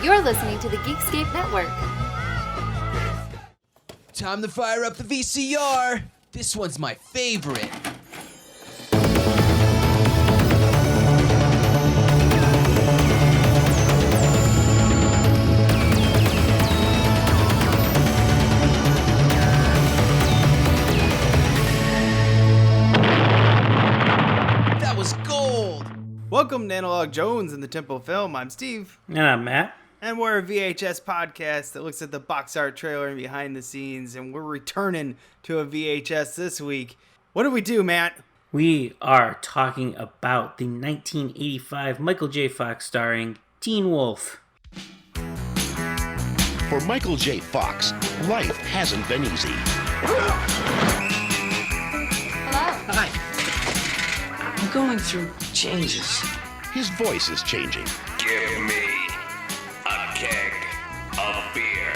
You're listening to the Geekscape Network. Time to fire up the VCR. This one's my favorite. That was gold. Welcome to Analog Jones in the Temple of Film. I'm Steve. And I'm Matt. And we're a VHS podcast that looks at the box art trailer and behind the scenes. And we're returning to a VHS this week. What do we do, Matt? We are talking about the 1985 Michael J. Fox starring Teen Wolf. For Michael J. Fox, life hasn't been easy. Hello. Hi. I'm going through changes. His voice is changing. Give me a keg of beer.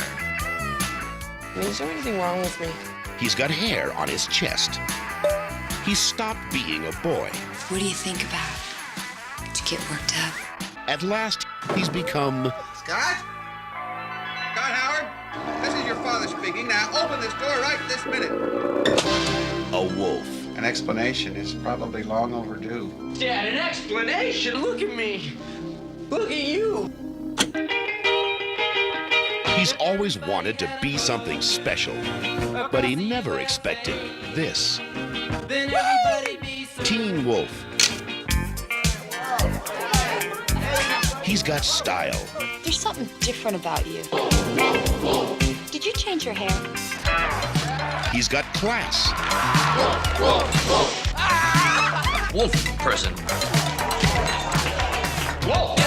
Is there anything wrong with me? He's got hair on his chest. He's stopped being a boy. What do you think about to get worked up? At last, he's become Scott? Scott Howard? This is your father speaking. Now open this door right this minute. a wolf. An explanation is probably long overdue. Dad, an explanation? Look at me. Look at you. He's always wanted to be something special, but he never expected this. Teen Wolf. He's got style. There's something different about you. Did you change your hair? He's got class. Wolf person. Wolf.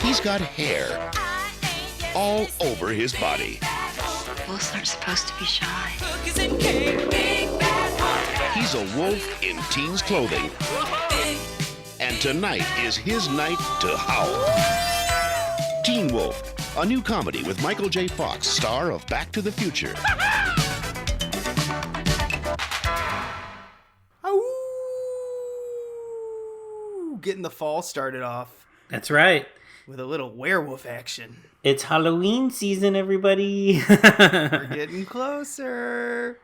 He's got hair all over his body. Wolves aren't supposed to be shy. He's a wolf in teen's clothing. And tonight is his night to howl. Teen Wolf, a new comedy with Michael J. Fox, star of Back to the Future. Ow! Getting the fall started off That's right. with a little werewolf action. It's Halloween season, everybody. We're getting closer.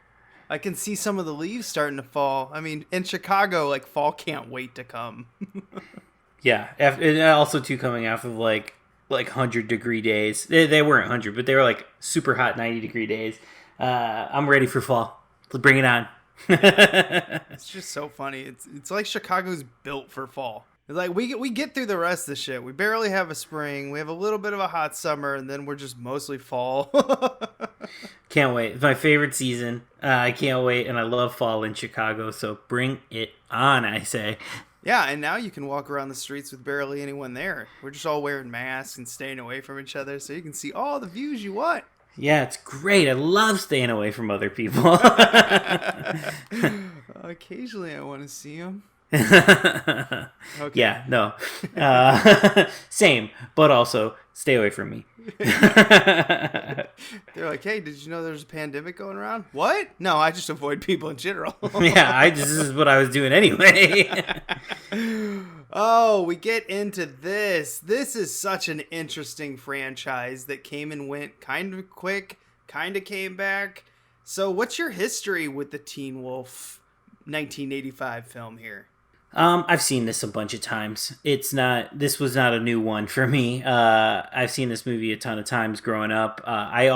I can see some of the leaves starting to fall. I mean, in Chicago, like, fall can't wait to come. Yeah. And also, too, coming off of, like 100-degree days. They weren't 100, but they were, like, super hot 90-degree days. I'm ready for fall. Let's bring it on. It's just so funny. It's like Chicago's built for fall. It's like we get through the rest of the shit. We barely have a spring. We have a little bit of a hot summer, and then we're just mostly fall. Can't wait. It's my favorite season. I can't wait, and I love fall in Chicago, so bring it on, I say. Yeah, and now you can walk around the streets with barely anyone there. We're just all wearing masks and staying away from each other, so you can see all the views you want. Yeah, it's great. I love staying away from other people. Occasionally I want to see them. Okay. Yeah, no. Same, but also stay away from me. They're like, hey, did you know there's a pandemic going around? What? No, I just avoid people in general. Yeah, this is what I was doing anyway. Oh, we get into this. This is such an interesting franchise that came and went kind of quick, kind of came back. So what's your history with the Teen Wolf 1985 film here? I've seen this a bunch of times. This was not a new one for me. I've seen this movie a ton of times growing up. I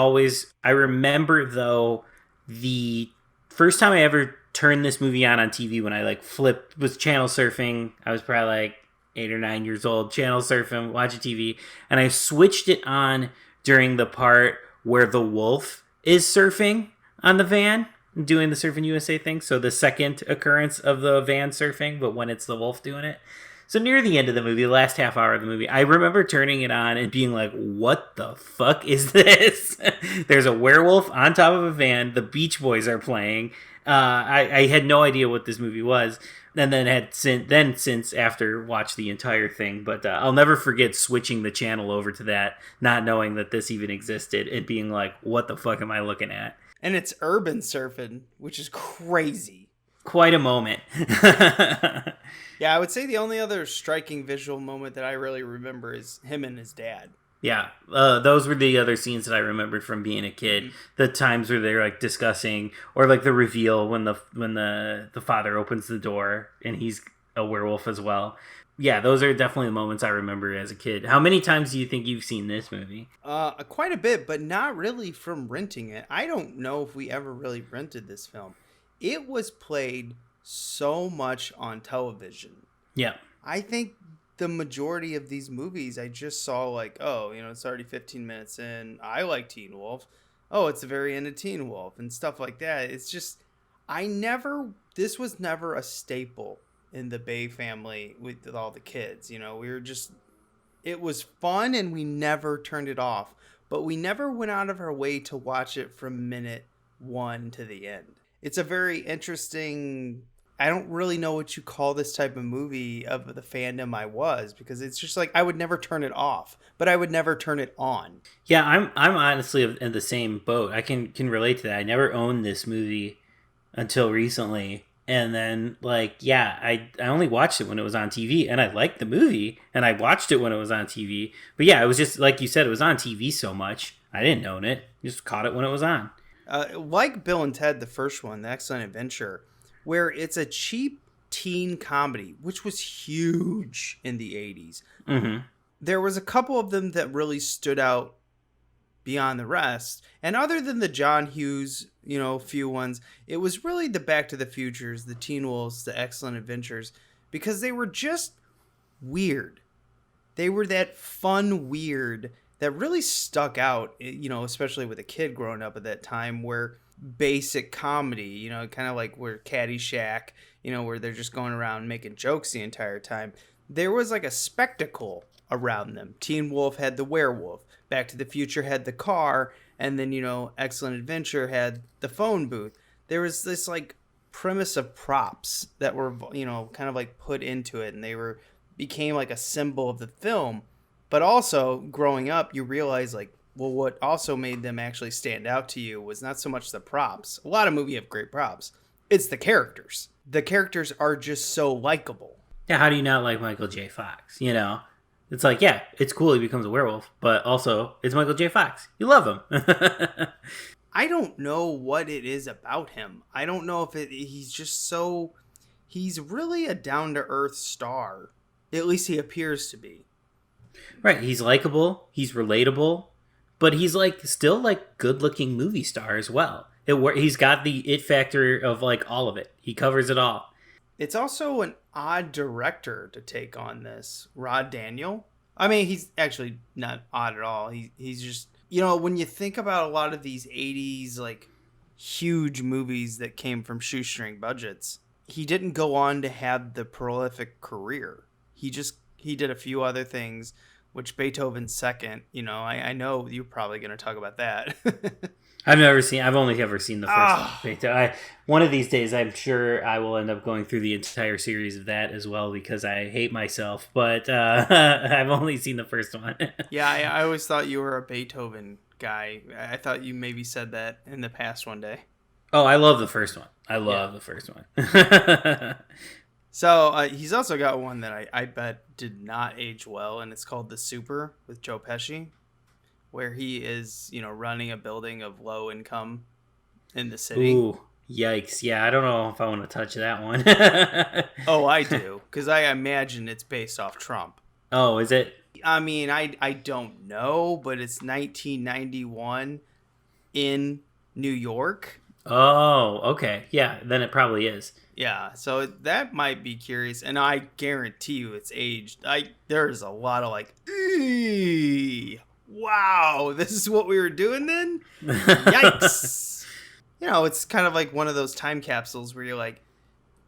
remember though, the first time I ever turned this movie on TV when I was channel surfing. I was probably like 8 or 9 years old, channel surfing, watching TV. And I switched it on during the part where the wolf is surfing on the van, doing the Surfing USA thing. So the second occurrence of the van surfing, but when it's the wolf doing it. So near the end of the movie, the last half hour of the movie, I remember turning it on and being like, what the fuck is this? There's a werewolf on top of a van. The Beach Boys are playing. I had no idea what this movie was. And then since after watched the entire thing. But I'll never forget switching the channel over to that, not knowing that this even existed, and being like, what the fuck am I looking at? And it's urban surfing, which is crazy. Quite a moment. Yeah, I would say the only other striking visual moment that I really remember is him and his dad. Yeah, those were the other scenes that I remembered from being a kid. Mm-hmm. The times where they're like discussing, or like the reveal when the father opens the door and he's a werewolf as well. Yeah, those are definitely the moments I remember as a kid. How many times do you think you've seen this movie? Quite a bit, but not really from renting it. I don't know if we ever really rented this film. It was played so much on television. Yeah. I think the majority of these movies I just saw like, oh, it's already 15 minutes in. I like Teen Wolf. Oh, it's the very end of Teen Wolf and stuff like that. It's just, this was never a staple in the Bay family with all the kids. It was fun and we never turned it off, but we never went out of our way to watch it from minute 1 to the end. It's a very interesting, I don't really know what you call this type of movie of the fandom I was, because it's just like I would never turn it off, but I would never turn it on. Yeah, I'm honestly in the same boat. I can relate to that. I never owned this movie until recently. And then, I only watched it when it was on TV, and I liked the movie, and I watched it when it was on TV. But yeah, it was just, like you said, it was on TV so much. I didn't own it. Just caught it when it was on. Like Bill and Ted, the first one, The Excellent Adventure, where it's a cheap teen comedy, which was huge in the 80s. Mm-hmm. There was a couple of them that really stood out beyond the rest. And other than the John Hughes, few ones, it was really the Back to the Futures, the Teen Wolves, the Excellent Adventures, because they were just weird. They were that fun weird that really stuck out, especially with a kid growing up at that time, where basic comedy, kind of like where Caddyshack, where they're just going around making jokes the entire time. There was like a spectacle around them. Teen Wolf had the werewolf. Back to the Future had the car. And then, Excellent Adventure had the phone booth. There was this like premise of props that were, kind of like put into it. And they became like a symbol of the film. But also growing up, you realize like, well, what also made them actually stand out to you was not so much the props. A lot of movies have great props. It's the characters. The characters are just so likable. Yeah, how do you not like Michael J. Fox? It's like, yeah, it's cool he becomes a werewolf, but also it's Michael J. Fox. You love him. I don't know what it is about him. I don't know if he's really a down-to-earth star. At least he appears to be. Right, he's likable, he's relatable, but he's still good-looking movie star as well. He's got the it factor of all of it. He covers it all. It's also an odd director to take on this. Rod Daniel. I mean, he's actually not odd at all. He's just, when you think about a lot of these 80s, huge movies that came from shoestring budgets, he didn't go on to have the prolific career. He did a few other things, which Beethoven's second, I know you're probably going to talk about that. I've only ever seen the first one. One of these days, I'm sure I will end up going through the entire series of that as well, because I hate myself, but I've only seen the first one. Yeah, I always thought you were a Beethoven guy. I thought you maybe said that in the past one day. Oh, I love the first one. The first one. So he's also got one that I bet did not age well, and it's called The Super with Joe Pesci, where he is, running a building of low income in the city. Ooh, yikes. Yeah, I don't know if I want to touch that one. Oh, I do, because I imagine it's based off Trump. Oh, is it? I mean, I don't know, but it's 1991 in New York. Oh, okay. Yeah, then it probably is. Yeah, so that might be curious, and I guarantee you it's aged. There's a lot of eee, wow, this is what we were doing then? Yikes. It's kind of like one of those time capsules where you're like,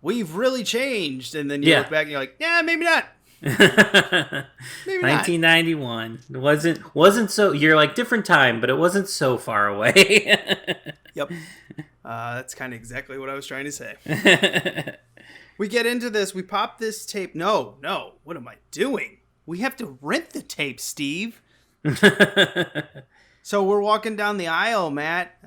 we've really changed, and then you look back and you're like, yeah, maybe not. Maybe 1991 wasn't so, you're like, different time, but it wasn't so far away. Yep. That's kind of exactly what I was trying to say. We get into this, we pop this tape. No, what am I doing? We have to rent the tape, Steve. So we're walking down the aisle, Matt.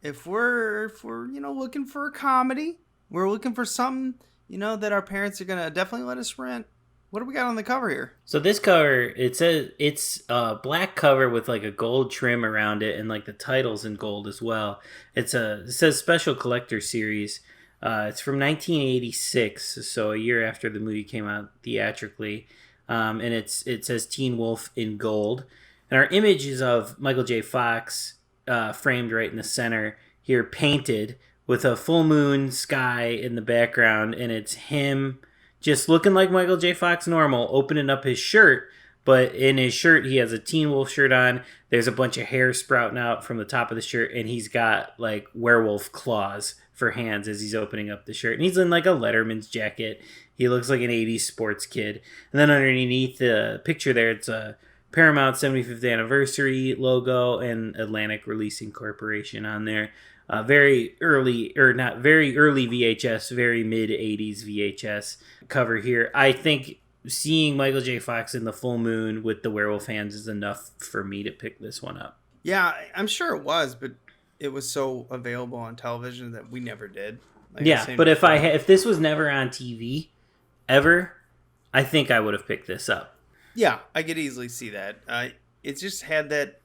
If we're looking for a comedy, we're looking for something, that our parents are gonna definitely let us rent. What do we got on the cover here? So this cover, it says it's a black cover with like a gold trim around it, and like the title's in gold as well. It says Special Collector Series. It's from 1986, so a year after the movie came out theatrically, and it says Teen Wolf in gold. And our image is of Michael J. Fox framed right in the center here, painted with a full moon sky in the background, and it's him just looking like Michael J. Fox normal, opening up his shirt, but in his shirt he has a Teen Wolf shirt on. There's a bunch of hair sprouting out from the top of the shirt, and he's got like werewolf claws for hands as he's opening up the shirt. And he's in like a Letterman's jacket. He looks like an 80s sports kid. And then underneath the picture there, it's a Paramount 75th anniversary logo and Atlantic Releasing Corporation on there. Very early VHS, very mid 80s VHS cover here. I think seeing Michael J. Fox in the full moon with the werewolf hands is enough for me to pick this one up. Yeah, I'm sure it was, but it was so available on television that we never did. Like, yeah, but if this was never on TV ever, I think I would have picked this up. Yeah, I could easily see that. It just had that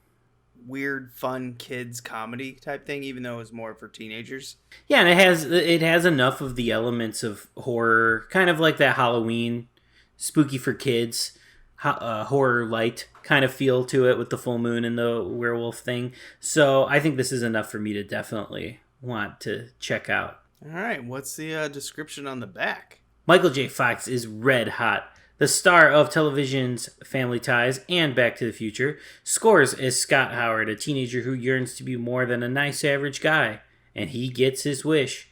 weird, fun kids comedy type thing, even though it was more for teenagers. Yeah, and it has enough of the elements of horror, kind of like that Halloween, spooky for kids, horror light kind of feel to it with the full moon and the werewolf thing. So I think this is enough for me to definitely want to check out. All right, what's the description on the back? Michael J. Fox is red hot. The star of television's Family Ties and Back to the Future scores as Scott Howard, a teenager who yearns to be more than a nice average guy, and he gets his wish.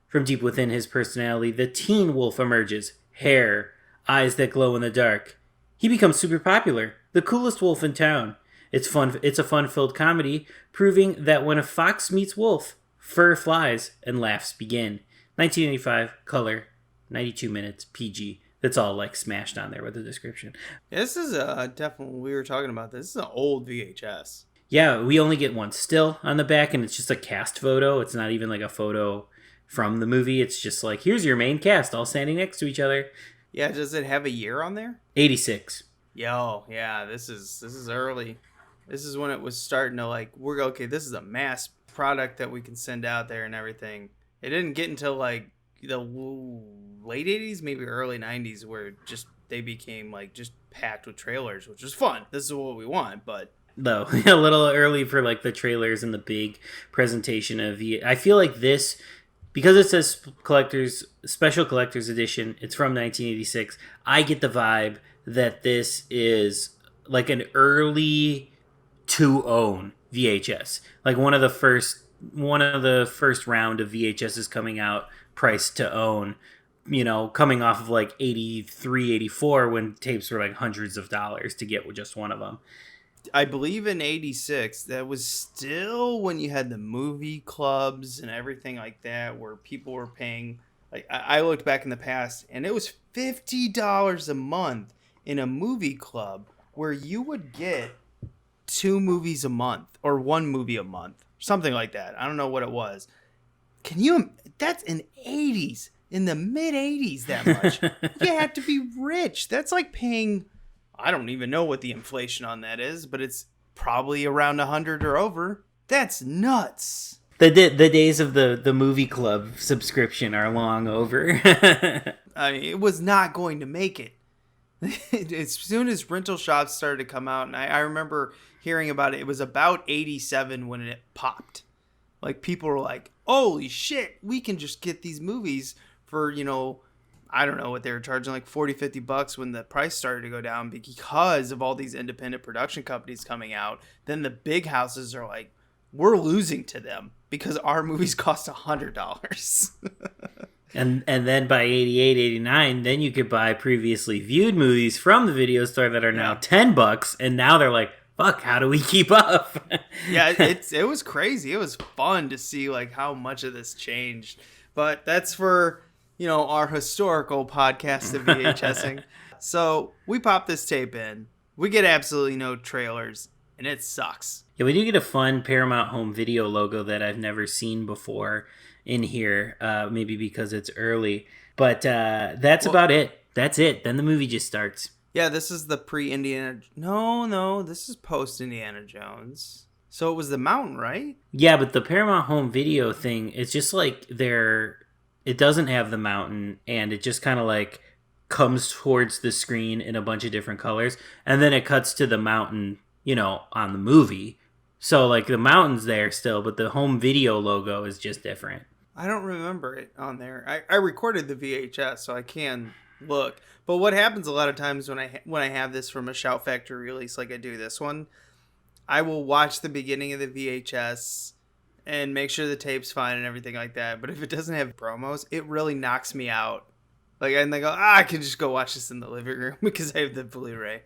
From deep within his personality, the teen wolf emerges. Hair, eyes that glow in the dark. He becomes super popular, the coolest wolf in town. It's a fun-filled comedy, proving that when a fox meets wolf, fur flies and laughs begin. 1985, color, 92 minutes, PG. That's all like smashed on there with the description. This is definitely, we were talking about this is an old VHS. Yeah, we only get one still on the back, and it's just a cast photo. It's not even like a photo from the movie. It's just like, here's your main cast all standing next to each other. Yeah, does it have a year on there? 86. Yo, yeah, this is early. This is when it was starting to like, this is a mass product that we can send out there and everything. It didn't get until like the late 80s, maybe early 90s, where just they became like just packed with trailers, which was fun. This is what we want, but though a little early for like the trailers and the big presentation of I feel like this, because it says special collector's edition, it's from 1986. I get the vibe that this is like an early to own VHS, like one of the first round of VHSs coming out, priced to own, you know, coming off of like 83, 84 when tapes were like hundreds of dollars to get just one of them. I believe in 86, that was still when you had the movie clubs and everything like that, where people were paying, like I looked back in the past and it was $50 a month in a movie club where you would get 2 movies a month or 1 movie a month, something like that. I don't know what it was. That's in 80s, in the mid 80s, that much. You had to be rich. That's like paying, I don't even know what the inflation on that is, but it's probably around 100 or over. That's nuts. The days of the movie club subscription are long over. I mean, it was not going to make it. As soon as rental shops started to come out, and I remember hearing about it, it was about 87 when it popped. Like, people were like, holy shit, we can just get these movies for, you know, I don't know what they were charging, like $40-$50 when the price started to go down because of all these independent production companies coming out. Then the big houses are like, we're losing to them because our movies cost $100. And then by 88, 89, then you could buy previously viewed movies from the video store that are now $10, and now they're like, fuck, how do we keep up? Yeah, it was crazy. It was fun to see like how much of this changed. But that's for, you know, our historical podcast of VHSing. So we pop this tape in. We get absolutely no trailers, and it sucks. Yeah, we do get a fun Paramount Home Video logo that I've never seen before in here, maybe because it's early. But that's about it. That's it. Then the movie just starts. Yeah, this is the pre-Indiana... No, this is post-Indiana Jones. So it was the mountain, right? Yeah, but the Paramount Home Video thing, it's just like it doesn't have the mountain, and it just kind of like comes towards the screen in a bunch of different colors, and then it cuts to the mountain, on the movie. So like the mountain's there still, but the home video logo is just different. I don't remember it on there. I recorded the VHS, so I can look. But what happens a lot of times when I have this from a Shout Factory release, like I do this one, I will watch the beginning of the VHS and make sure the tape's fine and everything like that. But if it doesn't have promos, it really knocks me out. Like, and they go, I can just go watch this in the living room because I have the Blu-ray.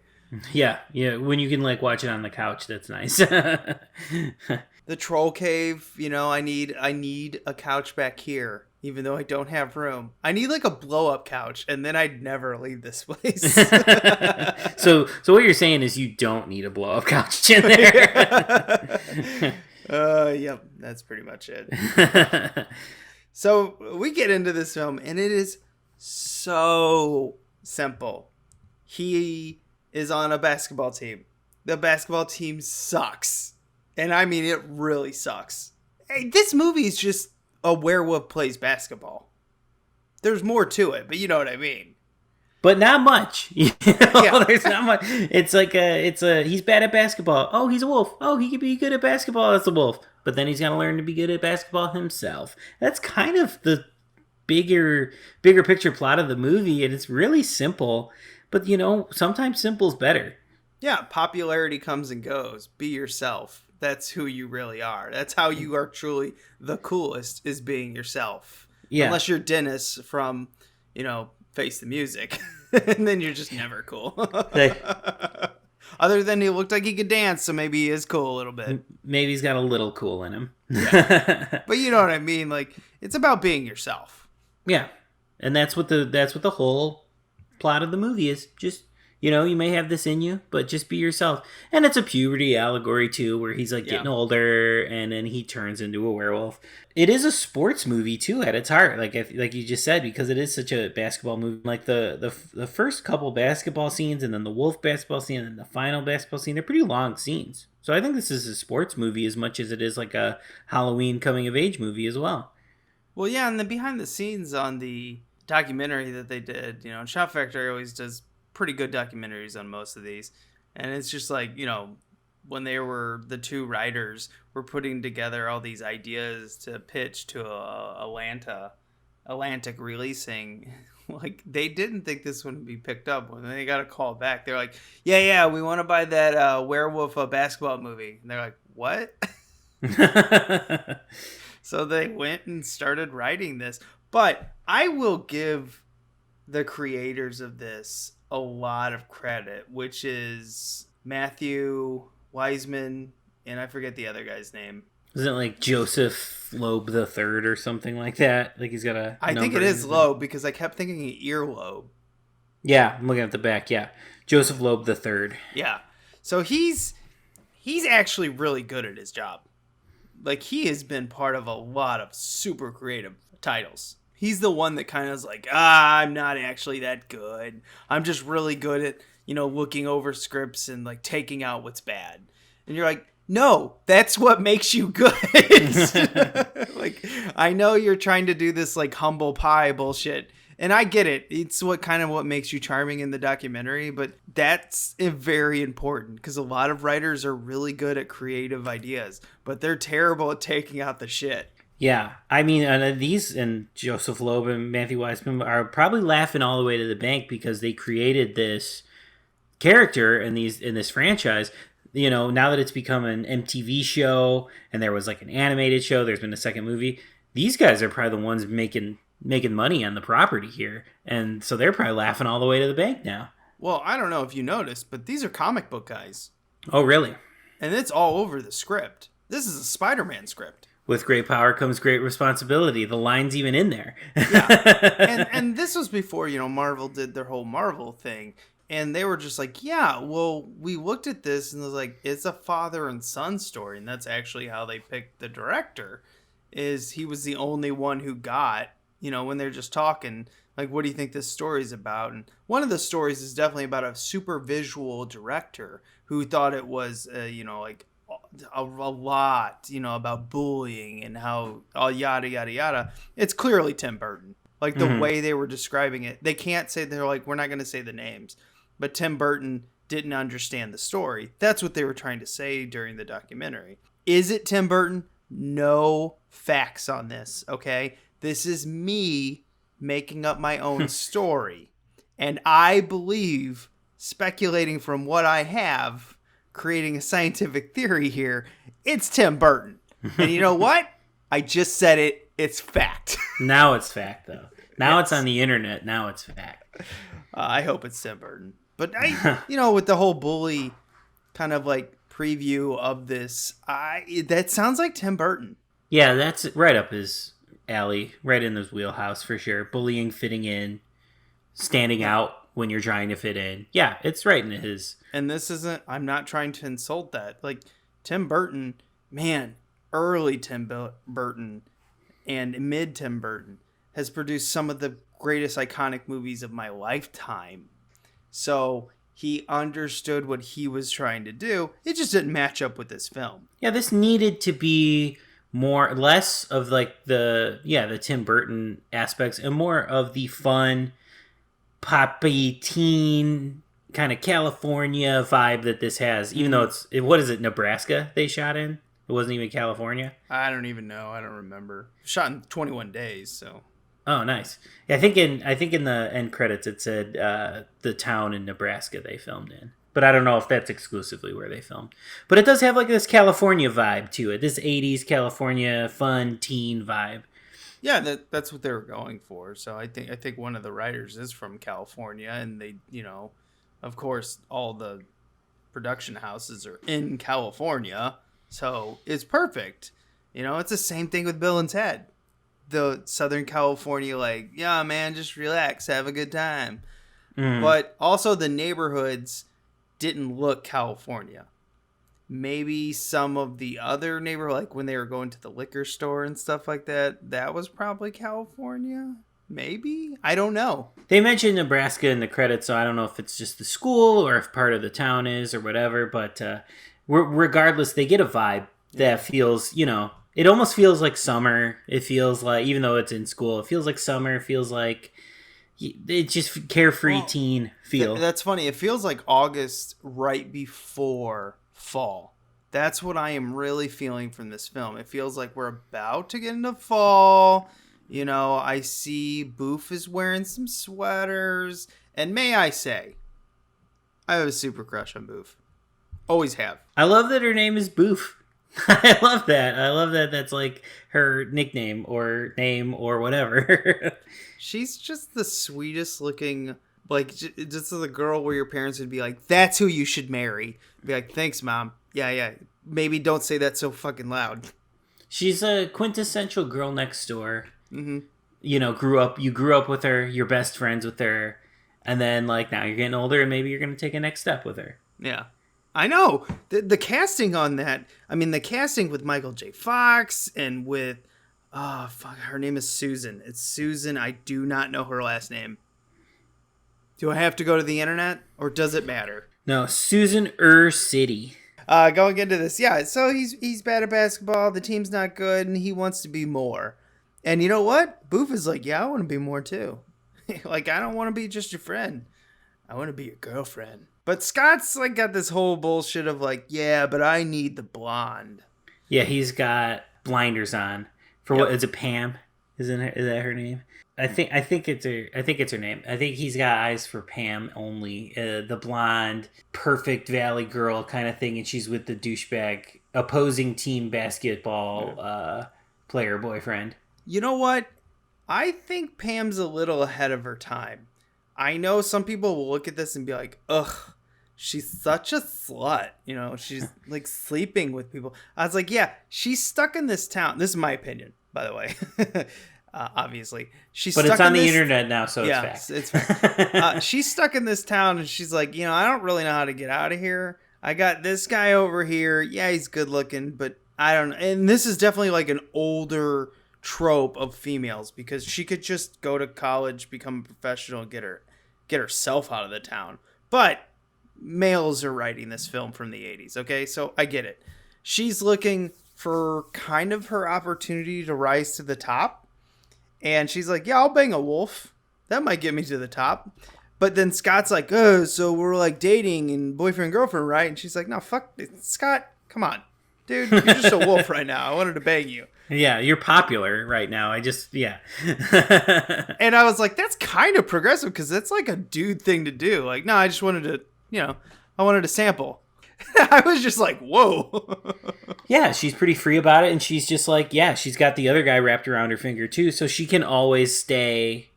Yeah. When you can like watch it on the couch, that's nice. The troll cave, I need a couch back here, even though I don't have room. I need like a blow-up couch, and then I'd never leave this place. So what you're saying is you don't need a blow-up couch in there. Yep, that's pretty much it. So we get into this film, and it is so simple. He is on a basketball team. The basketball team sucks. And I mean, it really sucks. Hey, this movie is just a werewolf plays basketball. There's more to it, but you know what I mean. But not much. Yeah. There's not much. It's like he's bad at basketball. Oh, he's a wolf. Oh, he could be good at basketball as a wolf. But then he's got to learn to be good at basketball himself. That's kind of the bigger picture plot of the movie, and it's really simple. But, sometimes simple's better. Yeah, popularity comes and goes. Be yourself. That's who you really are. That's how you are truly the coolest, is being yourself. Yeah. Unless you're Dennis from, Face the Music. And then you're just never cool. Other than he looked like he could dance, so maybe he is cool a little bit. Maybe he's got a little cool in him. Yeah. But you know what I mean? Like, it's about being yourself. Yeah. And that's what the whole plot of the movie is. Just, you may have this in you, but just be yourself. And it's a puberty allegory too, where he's like getting older and then he turns into a werewolf. It is a sports movie too at its heart, like you just said, because it is such a basketball movie. Like the first couple basketball scenes, and then the wolf basketball scene, and then the final basketball scene, they're pretty long scenes. So I think this is a sports movie as much as it is like a Halloween coming of age movie as well. Well, yeah, and the behind the scenes on the documentary that they did, Shout Factory always does pretty good documentaries on most of these, and it's just like, when the two writers were putting together all these ideas to pitch to Atlantic releasing, like, they didn't think this would be picked up. When they got a call back, they're like, yeah, we want to buy that werewolf basketball movie. And they're like, what? So they went and started writing this. But I will give the creators of this a lot of credit, which is Matthew Wiseman, and I forget the other guy's name. Isn't it like Joseph Loeb the Third or something like that? Like he's got a I think it is Loeb, because I kept thinking earlobe. Yeah, I'm looking at the back. Yeah, Joseph Loeb the Third. Yeah, so he's actually really good at his job. Like, he has been part of a lot of super creative titles. He's the one that kind of is like, I'm not actually that good. I'm just really good at, looking over scripts and like taking out what's bad. And you're like, no, that's what makes you good. Like, I know you're trying to do this like humble pie bullshit, and I get it. It's what makes you charming in the documentary, but that's very important, because a lot of writers are really good at creative ideas, but they're terrible at taking out the shit. Yeah, I mean, these and Joseph Loeb and Matthew Wiseman are probably laughing all the way to the bank, because they created this character in this franchise. Now that it's become an MTV show, and there was like an animated show, there's been a second movie. These guys are probably the ones making money on the property here, and so they're probably laughing all the way to the bank now. Well, I don't know if you noticed, but these are comic book guys. Oh, really? And it's all over the script. This is a Spider-Man script. With great power comes great responsibility. The line's even in there. Yeah. And this was before, Marvel did their whole Marvel thing. And they were just like, yeah, well, we looked at this and it was like, it's a father and son story. And that's actually how they picked the director, is he was the only one who got when they're just talking, like, what do you think this story's about? And one of the stories is definitely about a super visual director who thought it was, like a lot, about bullying and how all yada, yada, yada. It's clearly Tim Burton. Like, the way they were describing it, they can't say, they're like, we're not going to say the names. But Tim Burton didn't understand the story. That's what they were trying to say during the documentary. Is it Tim Burton? No facts on this, okay? This is me making up my own story. And I believe, speculating from what I have, creating a scientific theory here, it's Tim Burton. And you know what? I just said it. It's fact. Now it's fact, though. Now it's on the internet. Now it's fact. I hope it's Tim Burton. But with the whole bully kind of like preview of this, that sounds like Tim Burton. Yeah, that's right up his alley, right in his wheelhouse for sure. Bullying, fitting in, standing out when you're trying to fit in. Yeah, it's right in his. And this isn't. I'm not trying to insult that. Like, Tim Burton, man, early Tim Burton and mid Tim Burton has produced some of the greatest iconic movies of my lifetime. So he understood what he was trying to do. It just didn't match up with this film. Yeah, this needed to be less of like the Tim Burton aspects and more of the fun, poppy, teen kind of California vibe that this has. Even though what is it, Nebraska they shot in? It wasn't even California? I don't even know. I don't remember. Shot in 21 days, so. Oh, nice. Yeah, I think in the end credits it said the town in Nebraska they filmed in. But I don't know if that's exclusively where they filmed. But it does have like this California vibe to it. This 80s California fun teen vibe. Yeah, that's what they were going for. So I think one of the writers is from California, and they, of course, all the production houses are in California. So it's perfect. It's the same thing with Bill and Ted. The Southern California, like, yeah, man, just relax, have a good time. But also the neighborhoods didn't look California. Maybe some of the other neighborhood, like when they were going to the liquor store and stuff like that, that was probably California. Maybe? I don't know. They mentioned Nebraska in the credits, so I don't know if it's just the school or if part of the town is or whatever, but regardless, they get a vibe that feels, it almost feels like summer. It feels like, even though it's in school, it feels like summer. It feels like it's just carefree teen feel. That's funny. It feels like August right before fall. That's what I am really feeling from this film. It feels like we're about to get into fall. I see Boof is wearing some sweaters. And may I say, I have a super crush on Boof. Always have. I love that her name is Boof. I love that. I love that that's like her nickname or name or whatever. She's just the sweetest looking, like, just the girl where your parents would be like, that's who you should marry. Be like, thanks, Mom. Yeah. Maybe don't say that so fucking loud. She's a quintessential girl next door. Mm-hmm. You grew up with her, you're best friends with her, and then, like, now you're getting older and maybe you're going to take a next step with her. Yeah. I know. The casting on that, the casting with Michael J. Fox and with, her name is Susan. It's Susan. I do not know her last name. Do I have to go to the internet or does it matter? No, Susan Ursitti. Going into this, yeah, so he's bad at basketball, the team's not good, and he wants to be more. And you know what? Boof is like, yeah, I want to be more too. Like, I don't want to be just your friend. I want to be your girlfriend. But Scott's like got this whole bullshit of like, yeah, but I need the blonde. Yeah, he's got blinders on. What is it, Pam? Is that her name? I think it's her name. I think he's got eyes for Pam only. The blonde, perfect Valley girl kind of thing, and she's with the douchebag opposing team basketball player boyfriend. You know what? I think Pam's a little ahead of her time. I know some people will look at this and be like, ugh, she's such a slut. She's like sleeping with people. I was like, yeah, she's stuck in this town. This is my opinion, by the way. Obviously. But it's on the internet now, so it's fact. It's fact. She's stuck in this town and she's like, I don't really know how to get out of here. I got this guy over here. Yeah, he's good looking, but I don't know. And this is definitely like an older trope of females, because she could just go to college, become a professional, and get herself out of the town. But males are writing this film from the 80s, okay? So I get it. She's looking for kind of her opportunity to rise to the top. And she's like, yeah, I'll bang a wolf. That might get me to the top. But then Scott's like, oh, so we're like dating and boyfriend and girlfriend, right? And she's like, no, fuck it. Scott, come on. Dude, you're just a wolf right now. I wanted to bang you. Yeah, you're popular right now. Yeah. And I was like, that's kind of progressive, because that's like a dude thing to do. Like, no, I just wanted to, I wanted to sample. I was just like, whoa. Yeah, she's pretty free about it, and she's just like, yeah, she's got the other guy wrapped around her finger too, so she can always stay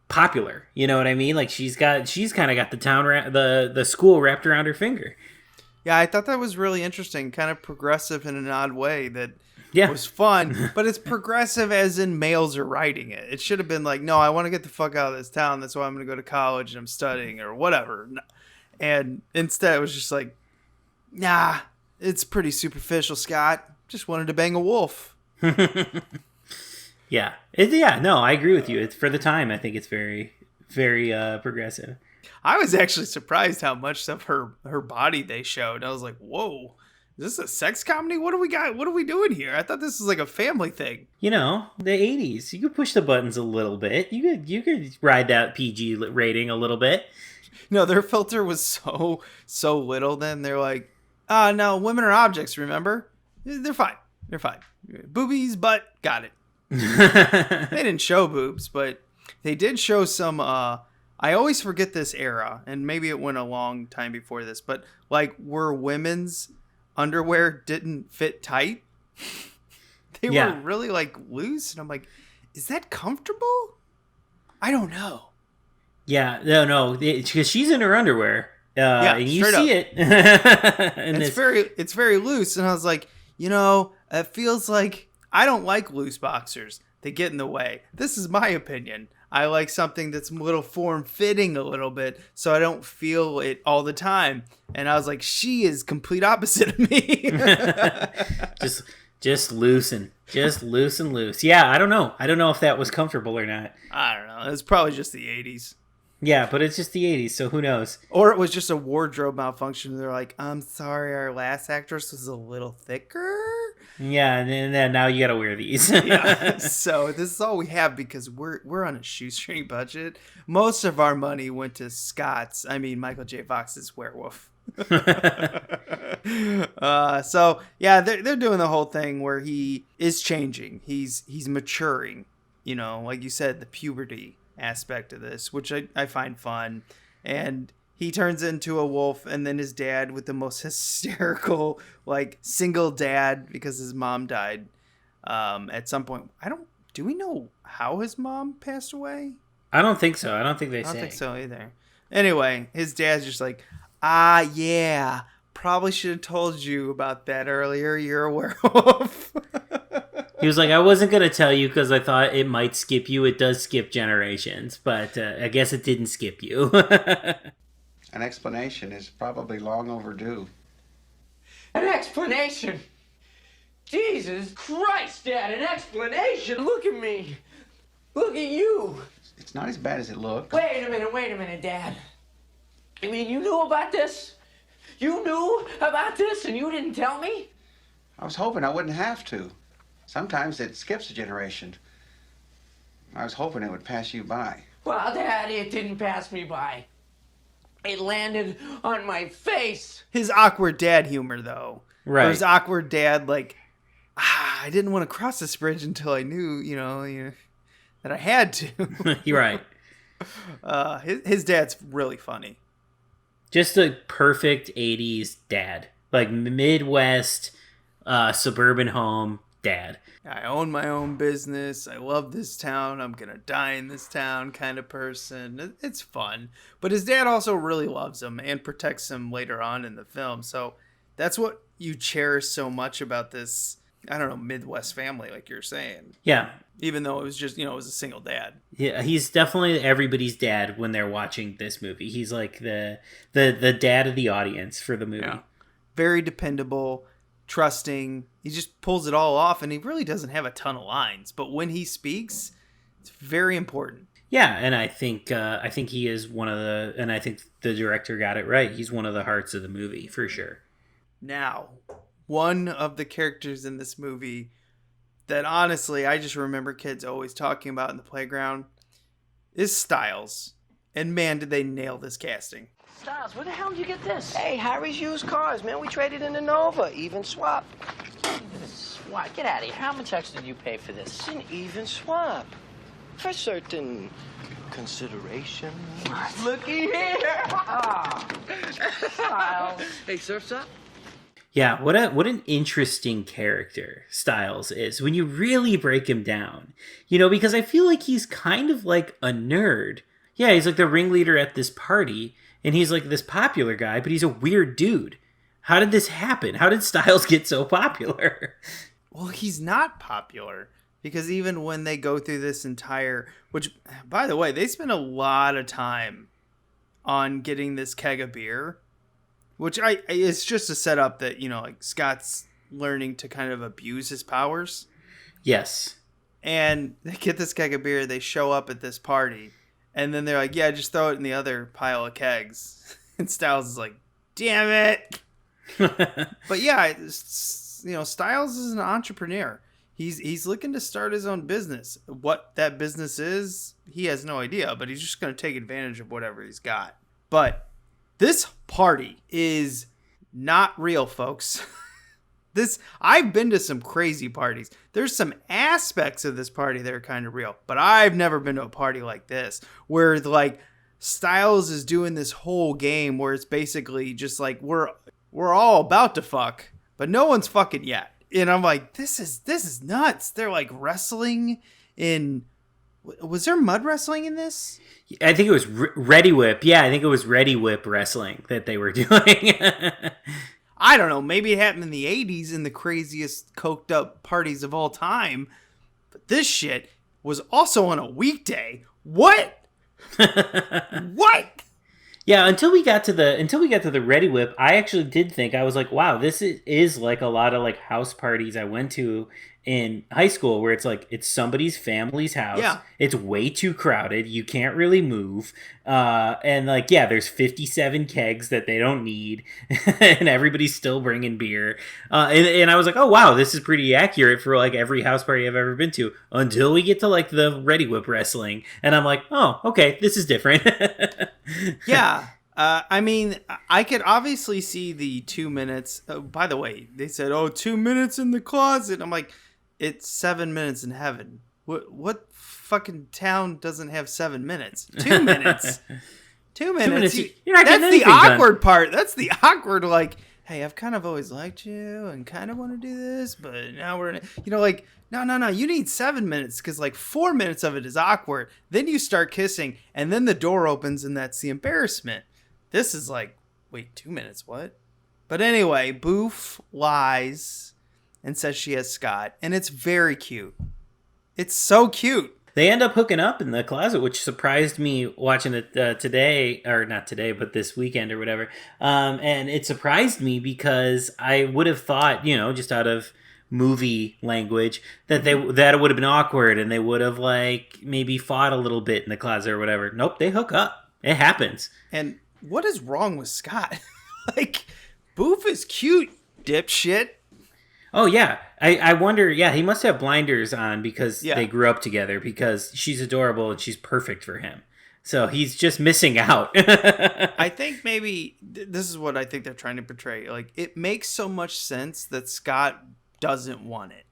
popular. You know what I mean? Like she's kind of got the town, the school wrapped around her finger. Yeah, I thought that was really interesting, kind of progressive in an odd way that was fun, but it's progressive as in males are writing it. It should have been like, no, I want to get the fuck out of this town. That's why I'm going to go to college and I'm studying or whatever. And instead it was just like, nah, it's pretty superficial, Scott. Just wanted to bang a wolf. Yeah. No, I agree with you. It's for the time. I think it's very, very progressive. I was actually surprised how much of her body they showed. I was like, whoa, is this a sex comedy? What do we got? What are we doing here? I thought this was like a family thing. The 80s. You could push the buttons a little bit. You could ride that PG rating a little bit. No, their filter was so little then. They're like, no, women are objects, remember? They're fine. They're fine. Boobies, butt, got it. They didn't show boobs, but they did show some, I always forget this era, and maybe it went a long time before this, but like where women's underwear didn't fit tight. They were really like loose, and I'm like, is that comfortable? I don't know. Yeah, no, because she's in her underwear. And you see it. And it's very loose, and I was like, it feels like I don't like loose boxers. They get in the way. This is my opinion. I like something that's a little form-fitting a little bit, so I don't feel it all the time. And I was like, she is complete opposite of me. Just loose and loose. Yeah, I don't know. I don't know if that was comfortable or not. I don't know. It's probably just the 80s. Yeah, but it's just the 80s, so who knows? Or it was just a wardrobe malfunction. They're like, I'm sorry, our last actress was a little thicker. Yeah, and then now you gotta wear these. Yeah, so this is all we have because we're on a shoestring budget. Most of our money went to Michael J. Fox's Werewolf. So yeah, they're doing the whole thing where he is changing. He's maturing. Like you said, the puberty aspect of this, which I find fun. And he turns into a wolf, and then his dad, with the most hysterical, like, single dad because his mom died at some point. Do we know how his mom passed away? I don't think so. I don't think they say. I don't think so either. Anyway, his dad's just like, yeah, probably should have told you about that earlier. You're a werewolf. He was like, I wasn't going to tell you because I thought it might skip you. It does skip generations, but I guess it didn't skip you. An explanation is probably long overdue. An explanation? Jesus Christ, Dad, an explanation? Look at me. Look at you. It's not as bad as it looks. Wait a minute, Dad. I mean, you knew about this? You knew about this and you didn't tell me? I was hoping I wouldn't have to. Sometimes it skips a generation. I was hoping it would pass you by. Well, Dad, it didn't pass me by. It landed on my face. His awkward dad humor, though. Right. Or his awkward dad, like, I didn't want to cross this bridge until I knew, that I had to. You're right. His dad's really funny. Just a perfect 80s dad. Like, Midwest, suburban home dad. I own my own business. I love this town. I'm going to die in this town kind of person. It's fun. But his dad also really loves him and protects him later on in the film. So that's what you cherish so much about this, Midwest family, like you're saying. Yeah. Even though it was just, it was a single dad. Yeah, he's definitely everybody's dad when they're watching this movie. He's like the dad of the audience for the movie. Yeah. Very dependable. trusting. He just pulls it all off, and he really doesn't have a ton of lines. But when he speaks, it's very important. Yeah, and I think he is one of the, and I think the director got it right. He's one of the hearts of the movie for sure. Now, one of the characters in this movie that honestly I just remember kids always talking about in the playground is Stiles. And man, did they nail this casting. Stiles, where the hell did you get this? Hey, Harry's used cars, man. We traded in the Nova. Even swap. Swap? Get out of here. How much extra did you pay for this? It's an even swap. For certain consideration. Looky here. Oh. Stiles. Hey, surf's up? Yeah, what an interesting character Stiles is when you really break him down. You know, because I feel like he's kind of like a nerd. Yeah, he's like the ringleader at this party, and he's like this popular guy, but he's a weird dude. How did this happen? How did Stiles get so popular? Well, he's not popular, because even when they go through this entire, which, by the way, they spend a lot of time on getting this keg of beer, which it's just a setup that, you know, like Scott's learning to kind of abuse his powers. Yes. And they get this keg of beer, they show up at this party, and then they're like, yeah, just throw it in the other pile of kegs. And Stiles is like, damn it. But yeah, you know, Stiles is an entrepreneur. He's looking to start his own business. What that business is, he has no idea, but he's just going to take advantage of whatever he's got. But this party is not real, folks. I've been to some crazy parties. There's some aspects of this party that are kind of real, but I've never been to a party like this where like Stiles is doing this whole game where it's basically just like we're all about to fuck, but no one's fucking yet. And I'm like, this is nuts. They're like wrestling in. Was there mud wrestling in this? I think it was Ready Whip. Yeah, I think it was Ready Whip wrestling that they were doing. I don't know. Maybe it happened in the 80s in the craziest coked up parties of all time. But this shit was also on a weekday. What? What? Yeah, until we got to the Ready Whip, I actually did think, I was like, wow, this is like a lot of like house parties I went to in high school where it's like it's somebody's family's house. Yeah. It's way too crowded. You can't really move. And like, yeah, there's 57 kegs that they don't need and everybody's still bringing beer. And I was like, oh, wow, this is pretty accurate for like every house party I've ever been to until we get to like the Ready Whip wrestling. And I'm like, oh, okay, this is different. Yeah. I mean, I could obviously see the 2 minutes. By the way, they said, 2 minutes in the closet. I'm like, it's 7 minutes in heaven. What fucking town doesn't have 7 minutes? 2 minutes. 2 minutes. You're not getting that's the anything awkward done. part. That's the awkward, like, hey, I've kind of always liked you and kind of want to do this, but now we're in it. You know, like, no, you need 7 minutes because, like, 4 minutes of it is awkward. Then you start kissing, and then the door opens, and that's the embarrassment. This is like, wait, 2 minutes, what? But anyway, Boof lies and says she has Scott, and it's very cute. It's so cute. They end up hooking up in the closet, which surprised me watching it today, or not today, but this weekend or whatever. And it surprised me because I would have thought, you know, just out of movie language, that it would have been awkward and they would have like maybe fought a little bit in the closet or whatever. Nope, they hook up. It happens. And what is wrong with Scott? Like, Boof is cute, dipshit. Oh, yeah. I wonder, yeah, he must have blinders on because Yeah. they grew up together because she's adorable and she's perfect for him. So he's just missing out. I think maybe this is what I think they're trying to portray. Like, it makes so much sense that Scott doesn't want it.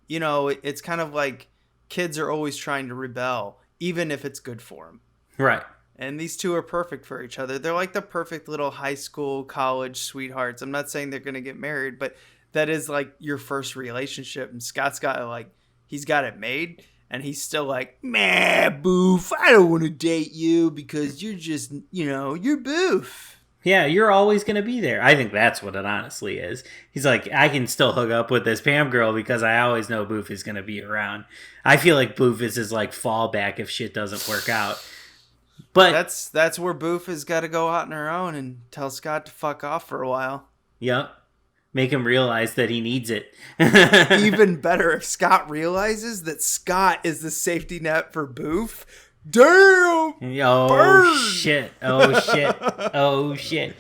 You know, it's kind of like kids are always trying to rebel, even if it's good for them. Right. And these two are perfect for each other. They're like the perfect little high school, college sweethearts. I'm not saying they're going to get married, but that is like your first relationship. And Scott's got like, he's got it made. And he's still like, meh, Boof, I don't want to date you because you're just, you know, you're Boof. Yeah, you're always going to be there. I think that's what it honestly is. He's like, I can still hook up with this Pam girl because I always know Boof is going to be around. I feel like Boof is his like fallback if shit doesn't work out. But that's where Boof has got to go out on her own and tell Scott to fuck off for a while. Yep. Make him realize that he needs it. Even better if Scott realizes that Scott is the safety net for Boof. Damn! Oh, burn! shit. Oh, shit. Oh, shit.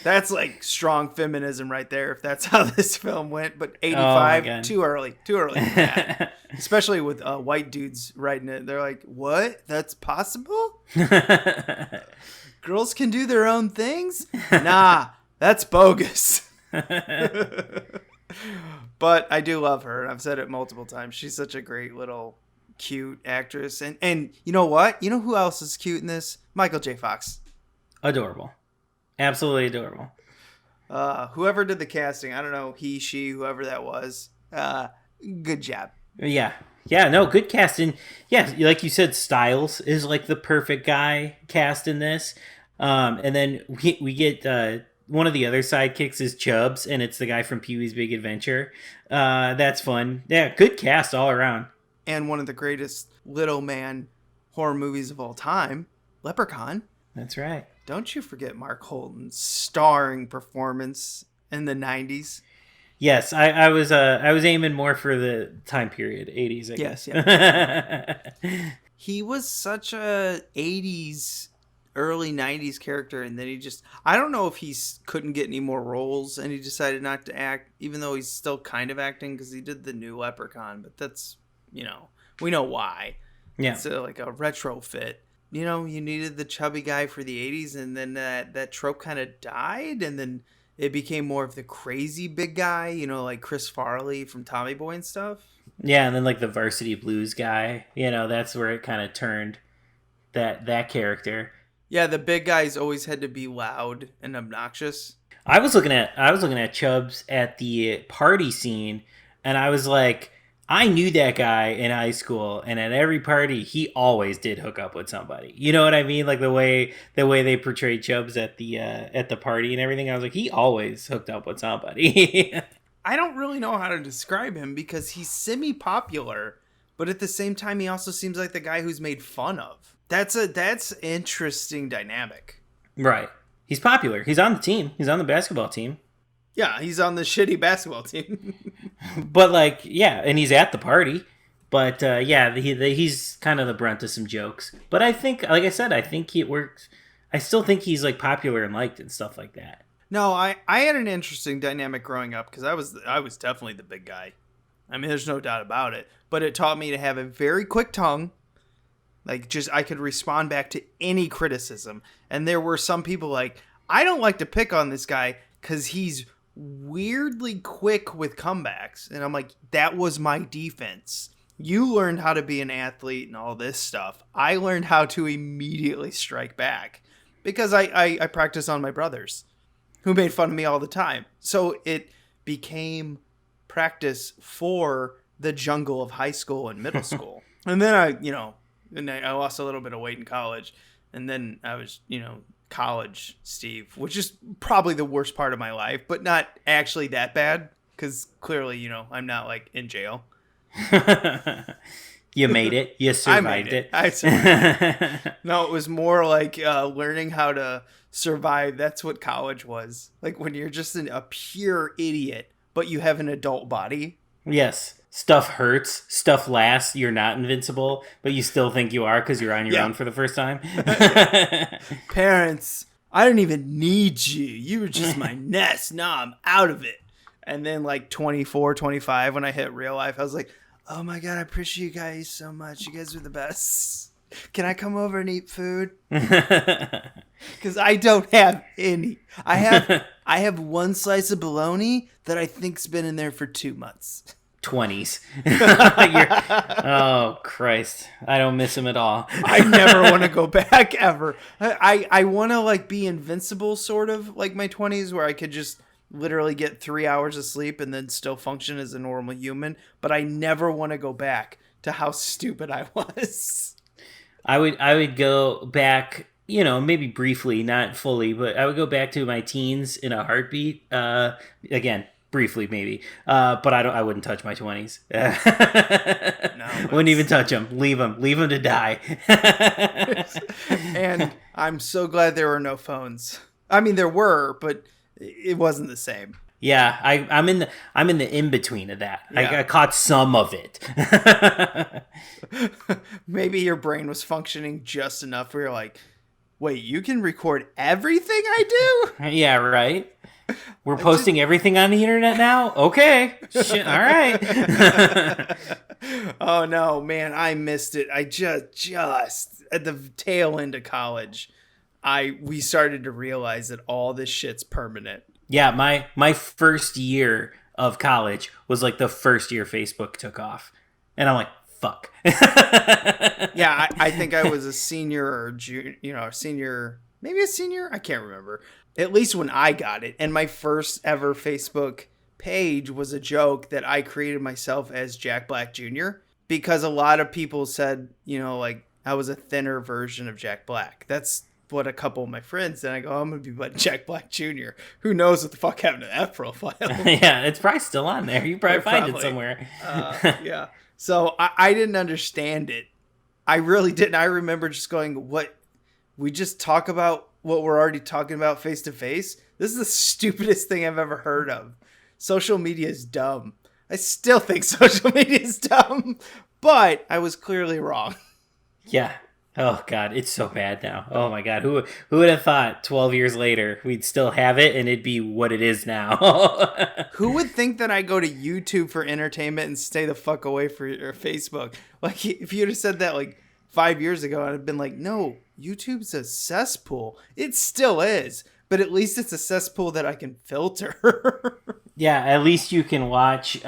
That's like strong feminism right there, if that's how this film went. But 85, too early. Too early for that. Especially with white dudes writing it. They're like, what? That's possible? Girls can do their own things? Nah, that's bogus. But I do love her, and I've said it multiple times. She's such a great little cute actress. And you know what? You know who else is cute in this? Michael J. Fox. Adorable. Absolutely adorable. Whoever did the casting, I don't know, he, she, whoever that was. Good job. Yeah. Yeah, no, good casting. Yeah, like you said, Stiles is like the perfect guy cast in this. And then we get one of the other sidekicks is Chubbs, and it's the guy from Pee-wee's Big Adventure. That's fun. Yeah, good cast all around. And one of the greatest little man horror movies of all time, Leprechaun. That's right. Don't you forget Mark Holton's starring performance in the 90s. Yes, I was aiming more for the time period, 80s, I guess. Yeah. He was such a 80s, early 90s character, and then I don't know if he couldn't get any more roles and he decided not to act, even though he's still kind of acting because he did the new Leprechaun, but that's, we know why. Yeah. It's like a retrofit. You needed the chubby guy for the 80s, and then that trope kind of died, and then it became more of the crazy big guy, like Chris Farley from Tommy Boy and stuff. Yeah, and then like the Varsity Blues guy, that's where it kind of turned that character. Yeah, the big guys always had to be loud and obnoxious. I was looking at Chubbs at the party scene, and I was like, I knew that guy in high school, and at every party, he always did hook up with somebody. You know what I mean? Like the way they portrayed Chubbs at the party and everything. I was like, he always hooked up with somebody. I don't really know how to describe him because he's semi-popular, but at the same time, he also seems like the guy who's made fun of. That's interesting dynamic. Right. He's popular. He's on the team. He's on the basketball team. Yeah, he's on the shitty basketball team. But and he's at the party. But he's kind of the brunt of some jokes. But I think, like I said, I think it works. I still think he's popular and liked and stuff like that. No, I had an interesting dynamic growing up because I was definitely the big guy. I mean, there's no doubt about it. But it taught me to have a very quick tongue. I could respond back to any criticism. And there were some people I don't like to pick on this guy because he's weirdly quick with comebacks. And I'm like, that was my defense. You learned how to be an athlete and all this stuff. I learned how to immediately strike back because I practice on my brothers who made fun of me all the time. So it became practice for the jungle of high school and middle school. And then I lost a little bit of weight in college. And then I was, college Steve, which is probably the worst part of my life, but not actually that bad because clearly, I'm not in jail. You made it. You survived it. I survived it. No, it was more learning how to survive. That's what college was. When you're just a pure idiot, but you have an adult body. Yes. Stuff hurts. Stuff lasts. You're not invincible, but you still think you are because you're on your own for the first time. Parents, I didn't even need you. You were just my nest. Now I'm out of it. And then 24, 25, when I hit real life, I was like, oh my God, I appreciate you guys so much. You guys are the best. Can I come over and eat food? Because I don't have any. I have one slice of bologna that I think's been in there for 2 months. 20s. Oh Christ, I don't miss him at all. I never want to go back ever. I want to be invincible, sort of like my 20s, where I could just literally get 3 hours of sleep and then still function as a normal human. But I never want to go back to how stupid I was. I would go back, maybe briefly, not fully, but I would go back to my teens in a heartbeat. Again, briefly maybe, but I wouldn't touch my 20s. Wouldn't even touch them. Leave them to die. And I'm so glad there were no phones. I mean, there were, but it wasn't the same. Yeah, I'm in the in between of that. Yeah. I caught some of it. Maybe your brain was functioning just enough where you're like, wait, you can record everything I do? Yeah, right. We're posting everything on the internet now? Okay. Shit, all right. Oh no, man, I missed it. I just at the tail end of college, we started to realize that all this shit's permanent. Yeah, my first year of college was like the first year Facebook took off. And I'm like, fuck. Yeah, I think I was a senior or junior, senior, maybe a senior. I can't remember. At least when I got it. And my first ever Facebook page was a joke that I created myself as Jack Black Jr. because a lot of people said, like I was a thinner version of Jack Black. That's what a couple of my friends said. I go, I'm going to be like Jack Black Jr. Who knows what the fuck happened to that profile? Yeah, it's probably still on there. You probably find it somewhere. Yeah. So I didn't understand it. I really didn't. I remember just going, what? We just talk about what we're already talking about face to face? This is the stupidest thing I've ever heard of. Social media is dumb. I still think social media is dumb, but I was clearly wrong. Yeah. Oh God, it's so bad now. Oh my God, who would have thought 12 years later we'd still have it and it'd be what it is now? Who would think that I go to YouTube for entertainment and stay the fuck away from your Facebook? Like if you'd have said that like 5 years ago, I'd have been like, no, YouTube's a cesspool. It still is, but at least it's a cesspool that I can filter. Yeah, at least you can watch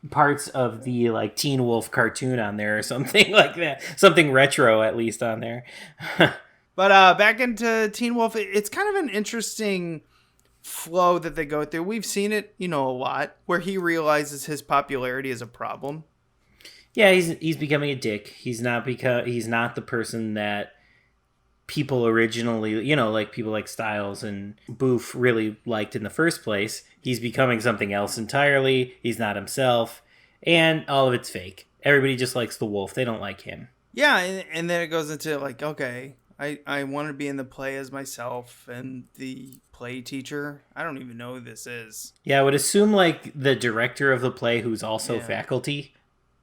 parts of the like Teen Wolf cartoon on there or something like that. Something retro at least on there. But back into Teen Wolf, it's kind of an interesting flow that they go through. We've seen it, a lot, where he realizes his popularity is a problem. Yeah, he's becoming a dick. He's not the person that people originally, like people like Stiles and Boof really liked in the first place. He's becoming something else entirely. He's not himself, and all of it's fake. Everybody just likes the wolf. They don't like him. Yeah, and then it goes into like, okay, I want to be in the play as myself, and the play teacher, I don't even know who this is. Yeah, I would assume like the director of the play who's also faculty.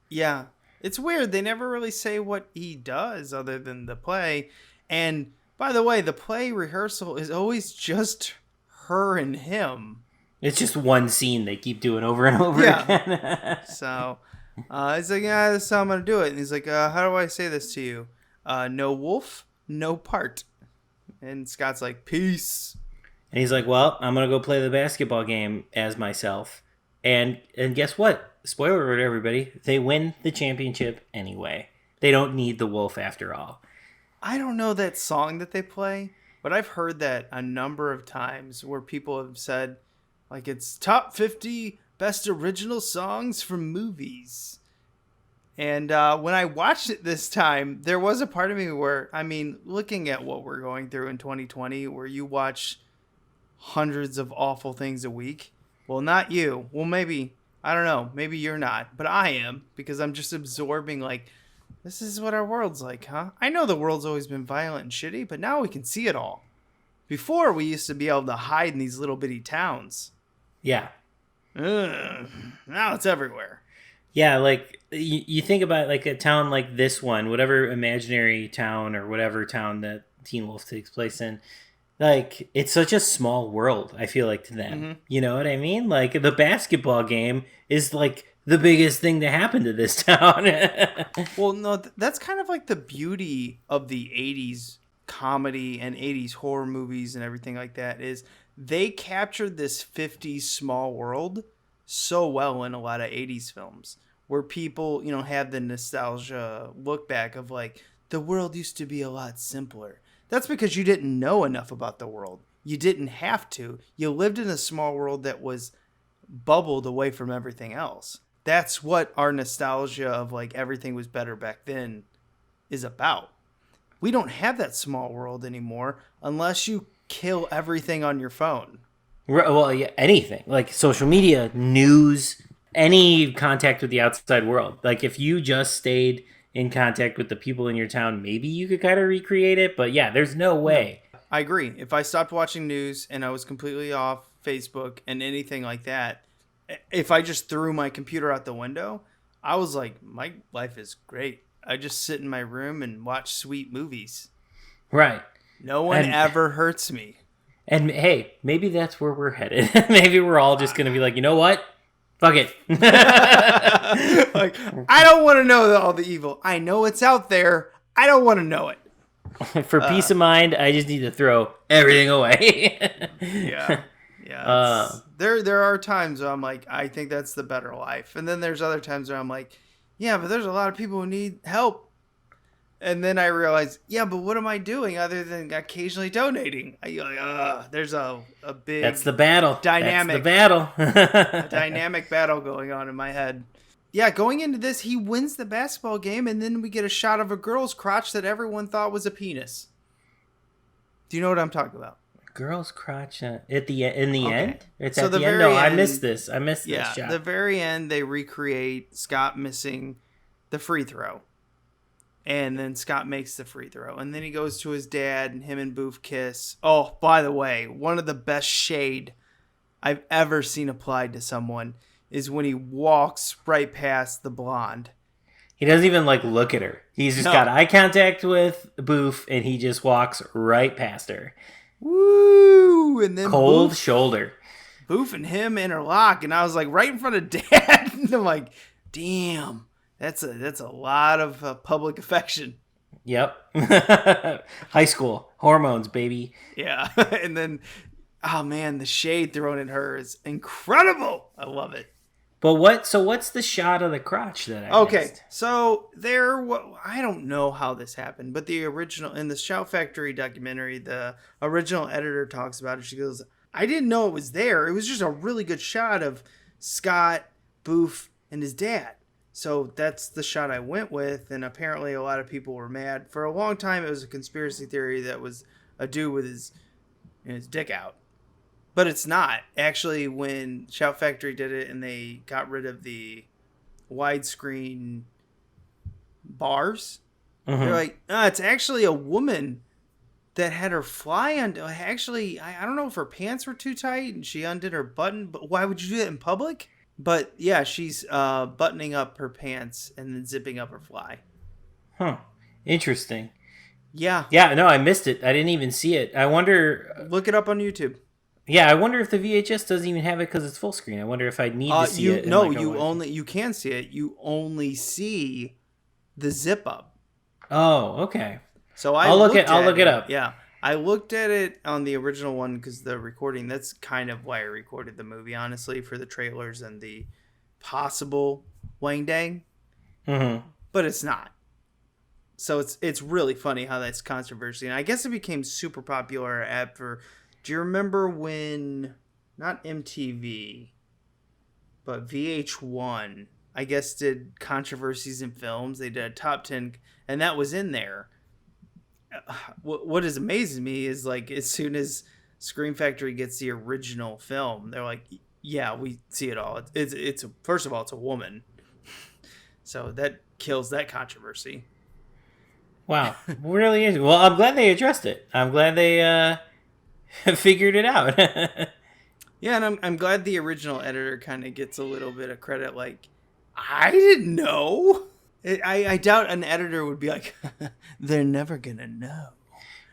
Yeah, it's weird. They never really say what he does other than the play. And by the way, the play rehearsal is always just her and him. It's just one scene they keep doing over and over again. So he's like, yeah, this is how I'm going to do it. And he's like, how do I say this to you? No wolf, no part. And Scott's like, peace. And he's like, well, I'm going to go play the basketball game as myself. And guess what? Spoiler alert, everybody. They win the championship anyway. They don't need the wolf after all. I don't know that song that they play, but I've heard that a number of times where people have said, like, it's top 50 best original songs from movies. And when I watched it this time, there was a part of me where, looking at what we're going through in 2020, where you watch hundreds of awful things a week. Well, not you. Well, maybe, I don't know. Maybe you're not, but I am, because I'm just absorbing, like, this is what our world's like, huh? I know the world's always been violent and shitty, but now we can see it all. Before, we used to be able to hide in these little bitty towns. Yeah. Now it's everywhere. Yeah, like, you think about, like, a town like this one, whatever imaginary town or whatever town that Teen Wolf takes place in, like, it's such a small world, I feel like, to them. Mm-hmm. You know what I mean? Like, the basketball game is, like, the biggest thing to happen to this town. Well, no, that's kind of like the beauty of the 80s comedy and 80s horror movies and everything like that, is they captured this 50s small world so well in a lot of 80s films, where people, have the nostalgia look back of like, the world used to be a lot simpler. That's because you didn't know enough about the world. You didn't have to. You lived in a small world that was bubbled away from everything else. That's what our nostalgia of like everything was better back then is about. We don't have that small world anymore unless you kill everything on your phone. Well, yeah, anything like social media, news, any contact with the outside world. Like if you just stayed in contact with the people in your town, maybe you could kind of recreate it. But yeah, there's no way. I agree. If I stopped watching news and I was completely off Facebook and anything like that, if I just threw my computer out the window, I was like, my life is great. I just sit in my room and watch sweet movies. Right. No one ever hurts me. And hey, maybe that's where we're headed. Maybe we're all just going to be like, you know what? Fuck it. Like, I don't want to know all the evil. I know it's out there. I don't want to know it. For peace of mind, I just need to throw everything away. Yeah. There are times where I'm like, I think that's the better life. And then there's other times where I'm like, yeah, but there's a lot of people who need help. And then I realize, yeah, but what am I doing other than occasionally donating? There's a big... That's the battle. Dynamic. That's the battle. A dynamic battle going on in my head. Yeah, going into this, he wins the basketball game, and then we get a shot of a girl's crotch that everyone thought was a penis. Do you know what I'm talking about? Girl's crotch in the end? It's so at the the end? very No, I end, missed this. I missed this Yeah, shot. the very end, they recreate Scott missing the free throw. And then Scott makes the free throw. And then he goes to his dad, and him and Boof kiss. Oh, by the way, one of the best shade I've ever seen applied to someone is when he walks right past the blonde. He doesn't even look at her. He's just got eye contact with Boof, and he just walks right past her. Woo! And then Cold shoulder. Boof and him interlock, and I was like right in front of Dad. And I'm like, damn. That's a lot of public affection. Yep. High school. Hormones, baby. Yeah. And then, oh man, the shade thrown at her is incredible. I love it. But what's the shot of the crotch that I missed? So I don't know how this happened, but the original, in the Shout Factory documentary, the original editor talks about it. She goes, I didn't know it was there. It was just a really good shot of Scott, Boof, and his dad. So that's the shot I went with, and apparently a lot of people were mad. For a long time, it was a conspiracy theory that was a dude with his dick out. But it's not. Actually, when Shout Factory did it and they got rid of the widescreen bars, they're like, it's actually a woman that had her fly on. Actually, I don't know if her pants were too tight and she undid her button, but why would you do that in public? But yeah, she's buttoning up her pants and then zipping up her fly. Huh. Interesting. Yeah. Yeah, no, I missed it. I didn't even see it. I wonder... Look it up on YouTube. Yeah, I wonder if the VHS doesn't even have it because it's full screen. I wonder if I need to see it. No, you can see it. You only see the zip up. Oh, okay. So I'll look it up. Yeah. I looked at it on the original one because the recording, that's kind of why I recorded the movie, honestly, for the trailers and the possible Wang Dang. Mm-hmm. But it's not. So it's really funny how that's controversy. And I guess it became super popular after... Do you remember when, not MTV, but VH1, I guess, did controversies in films? They did a top 10, and that was in there. What is amazing me is, as soon as Scream Factory gets the original film, they're like, yeah, we see it all. It's first of all, it's a woman. So that kills that controversy. Wow. Really is. Well, I'm glad they addressed it. I'm glad they figured it out. Yeah, and I'm glad the original editor kind of gets a little bit of credit. I didn't know. I doubt an editor would be like, they're never gonna know.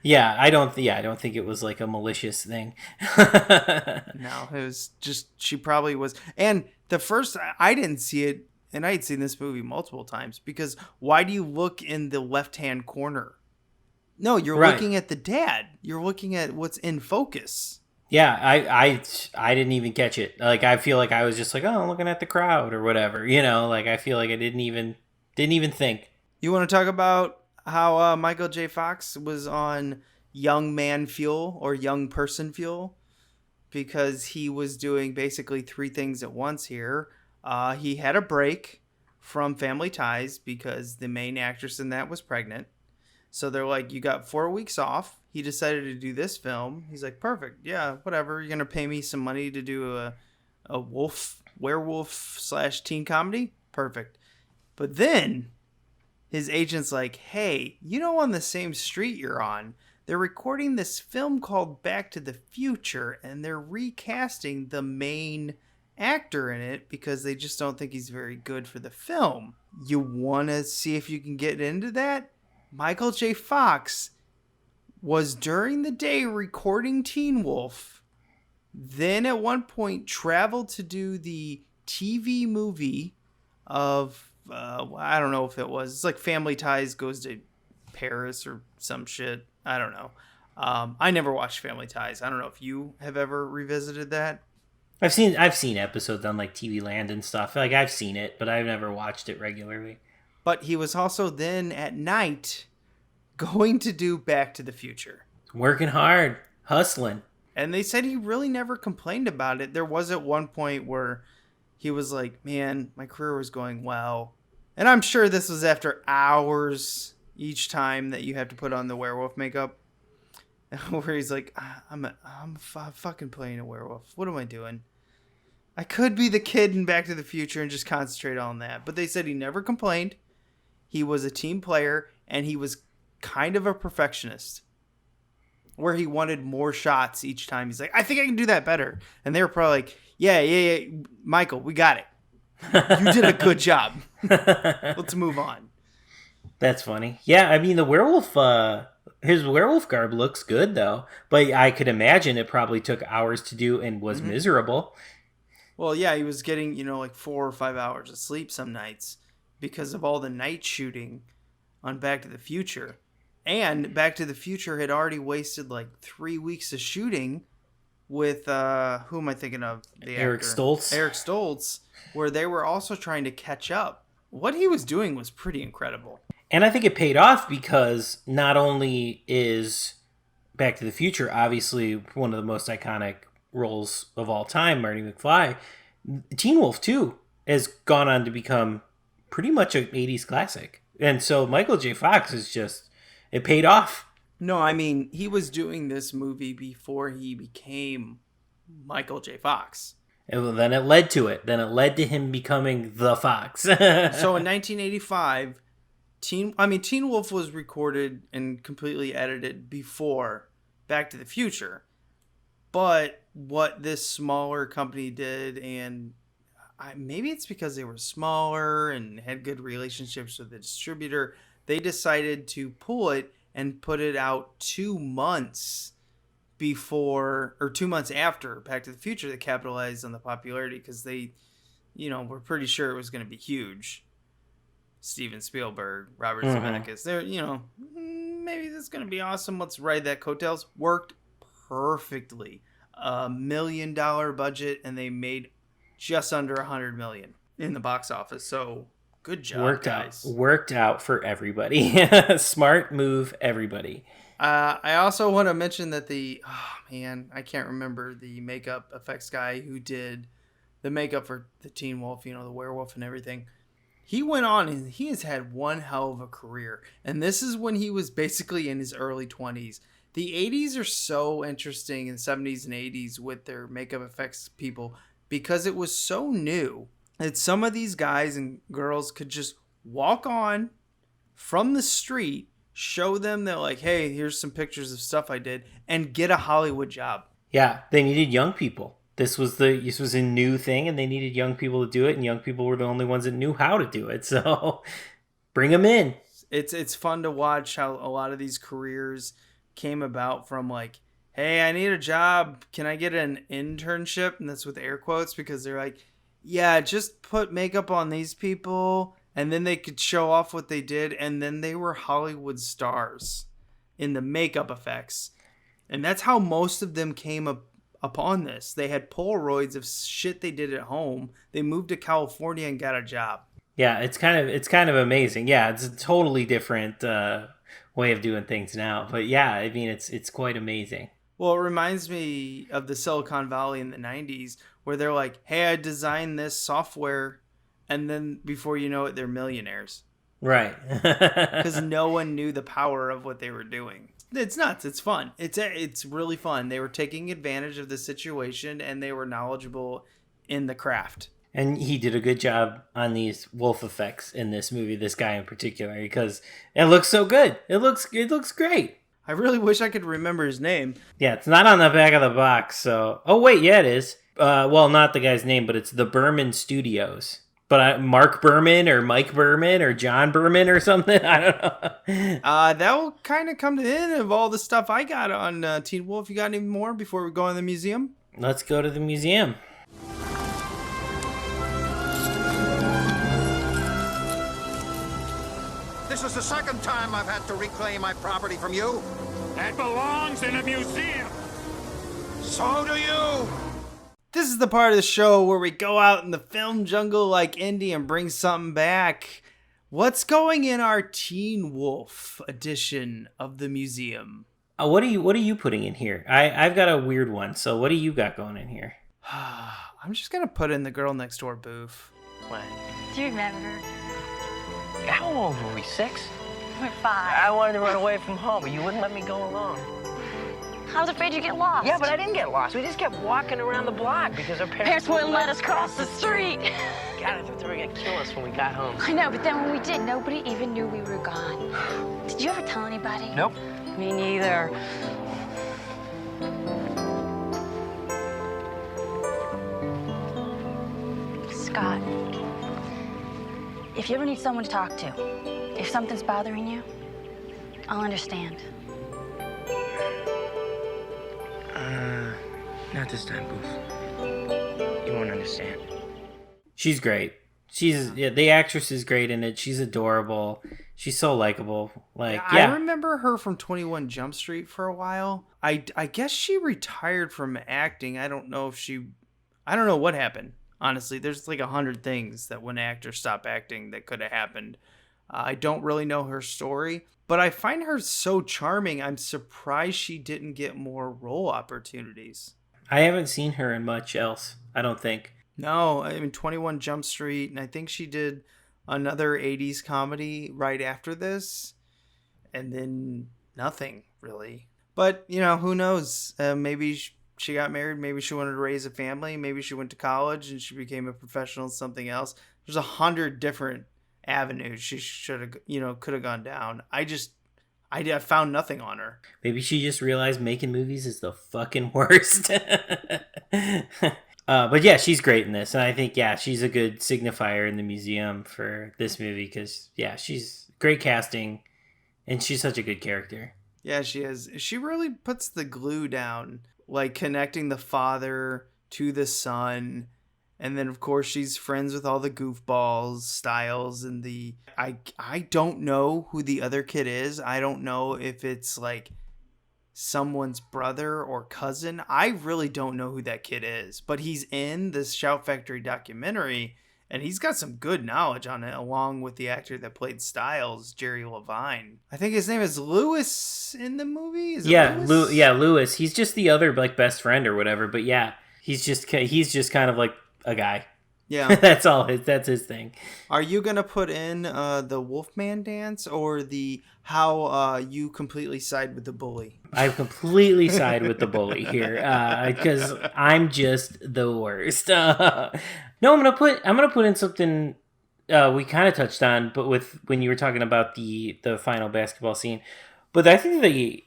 Yeah, I don't think it was a malicious thing. No, it was just, she probably was. And the first, I didn't see it, and I had seen this movie multiple times, because why do you look in the left-hand corner? No, you're looking at the dad. You're looking at what's in focus. Yeah, I didn't even catch it. I feel like I was just I'm looking at the crowd or whatever. I feel like I didn't even think. You want to talk about how Michael J. Fox was on young man fuel or young person fuel? Because he was doing basically 3 things at once here. He had a break from Family Ties because the main actress in that was pregnant. So they're like, you got 4 weeks off. He decided to do this film. He's like, perfect. Yeah, whatever. You're going to pay me some money to do a werewolf/teen comedy? Perfect. But then his agent's like, hey, on the same street you're on, they're recording this film called Back to the Future, and they're recasting the main actor in it because they just don't think he's very good for the film. You want to see if you can get into that? Michael J. Fox was during the day recording Teen Wolf, then at one point traveled to do the TV movie of, I don't know if it was, it's like Family Ties goes to Paris or some shit. I don't know. I never watched Family Ties. I don't know if you have ever revisited that. I've seen episodes on like TV Land and stuff. Like I've seen it, but I've never watched it regularly. But he was also then at night going to do Back to the Future. Working hard, hustling. And they said he really never complained about it. There was at one point where he was like, man, my career was going well. And I'm sure this was after hours each time that you have to put on the werewolf makeup. Where he's like, I'm fucking playing a werewolf. What am I doing? I could be the kid in Back to the Future and just concentrate on that. But they said he never complained. He was a team player, and he was kind of a perfectionist. Where he wanted more shots each time. He's like, I think I can do that better. And they were probably like, yeah, Michael, we got it. You did a good job. Let's move on. That's funny. Yeah, I mean, the werewolf, his werewolf garb looks good, though. But I could imagine it probably took hours to do and was miserable. Well, yeah, he was getting, like 4 or 5 hours of sleep some nights because of all the night shooting on Back to the Future. And Back to the Future had already wasted like 3 weeks of shooting with, who am I thinking of? The Eric actor? Stoltz. Eric Stoltz, where they were also trying to catch up. What he was doing was pretty incredible. And I think it paid off because not only is Back to the Future obviously one of the most iconic roles of all time, Marty McFly, Teen Wolf 2 has gone on to become pretty much an 80s classic. And so Michael J. Fox is just, it paid off. No, I mean, he was doing this movie before he became Michael J. Fox. And then it led to it. Then it led to him becoming the Fox. So in 1985, Teen Wolf was recorded and completely edited before Back to the Future. But what this smaller company did, and maybe it's because they were smaller and had good relationships with the distributor, they decided to pull it and put it out 2 months before, or 2 months after Back to the Future. They capitalized on the popularity because they, were pretty sure it was going to be huge. Steven Spielberg, Robert Zemeckis, they're, maybe this is going to be awesome. Let's ride that coattails. Worked perfectly. $1 million budget, and they made just under $100 million in the box office. So good job, guys. Worked out for everybody. Smart move, everybody. I also want to mention that I can't remember the makeup effects guy who did the makeup for the Teen Wolf, the werewolf and everything. He went on and he has had one hell of a career. And this is when he was basically in his early 20s. The 80s are so interesting, in 70s and 80s with their makeup effects people, because it was so new that some of these guys and girls could just walk on from the street, show them that like, hey, here's some pictures of stuff I did, and get a Hollywood job. Yeah, they needed young people. This was a new thing, and they needed young people to do it, and young people were the only ones that knew how to do it. So bring them in. It's fun to watch how a lot of these careers came about from like, hey, I need a job. Can I get an internship? And that's with air quotes, because they're like, yeah, just put makeup on these people. And then they could show off what they did. And then they were Hollywood stars in the makeup effects. And that's how most of them came upon this. They had Polaroids of shit they did at home. They moved to California and got a job. Yeah, it's kind of amazing. Yeah, it's a totally different way of doing things now. But yeah, I mean, it's quite amazing. Well, it reminds me of the Silicon Valley in the 90s where they're like, hey, I designed this software. And then before you know it, they're millionaires. Right. Because no one knew the power of what they were doing. It's nuts. It's fun. It's really fun. They were taking advantage of the situation and they were knowledgeable in the craft. And he did a good job on these wolf effects in this movie, this guy in particular, because it looks so good. It looks great. I really wish I could remember his name. Yeah, it's not on the back of the box, so... Oh, wait, yeah, it is. Well, not the guy's name, but it's the Berman Studios. But Mark Berman or Mike Berman or John Berman or something? I don't know. That will kind of come to the end of all the stuff I got on Teen Wolf. You got any more before we go in the museum? Let's go to the museum. This is the second time I've had to reclaim my property from you. That belongs in a museum. So do you. This is the part of the show where we go out in the film jungle like Indy and bring something back. What's going in our Teen Wolf edition of the museum? What are you putting in here? I've got a weird one. So what do you got going in here? I'm just gonna put in the girl next door, Boof. What? Do you remember? How old were we, 6? We're 5. I wanted to run away from home, but you wouldn't let me go alone. I was afraid you'd get lost. Yeah, but I didn't get lost. We just kept walking around the block because our parents wouldn't let us cross the street. God, I thought they were gonna kill us when we got home. I know, but then when we did, nobody even knew we were gone. Did you ever tell anybody? Nope. Me neither. Scott, if you ever need someone to talk to, if something's bothering you, I'll understand. Not this time, Boof. You won't understand. She's great. The actress is great in it. She's adorable. She's so likable. I remember her from 21 Jump Street for a while. I guess she retired from acting. I don't know what happened. Honestly, there's like 100 things that when actors stop acting that could have happened. I don't really know her story, but I find her so charming. I'm surprised she didn't get more role opportunities. I haven't seen her in much else, I don't think. No, I mean 21 Jump Street, and I think she did another 80s comedy right after this, and then nothing really. But, who knows? Maybe she got married, maybe she wanted to raise a family, maybe she went to college and she became a professional in something else. There's 100 different avenues she should have, could have gone down. I found nothing on her. Maybe she just realized making movies is the fucking worst. But yeah, she's great in this. And I think, she's a good signifier in the museum for this movie because, she's great casting and she's such a good character. Yeah, she is. She really puts the glue down, like connecting the father to the son. And then, of course, she's friends with all the goofballs, Stiles, and I don't know who the other kid is. I don't know if it's like someone's brother or cousin. I really don't know who that kid is, but he's in this Shout Factory documentary, and he's got some good knowledge on it, along with the actor that played Stiles, Jerry Levine. I think his name is Lewis in the movie. Is it Lewis? Lewis. He's just the other best friend or whatever. But he's just kind of like a guy. Yeah. That's his thing. Are you going to put in the Wolfman dance or the how you completely side with the bully? I completely side with the bully here because I'm just the worst. No, I'm gonna put in something we kind of touched on, but when you were talking about the final basketball scene. But I think the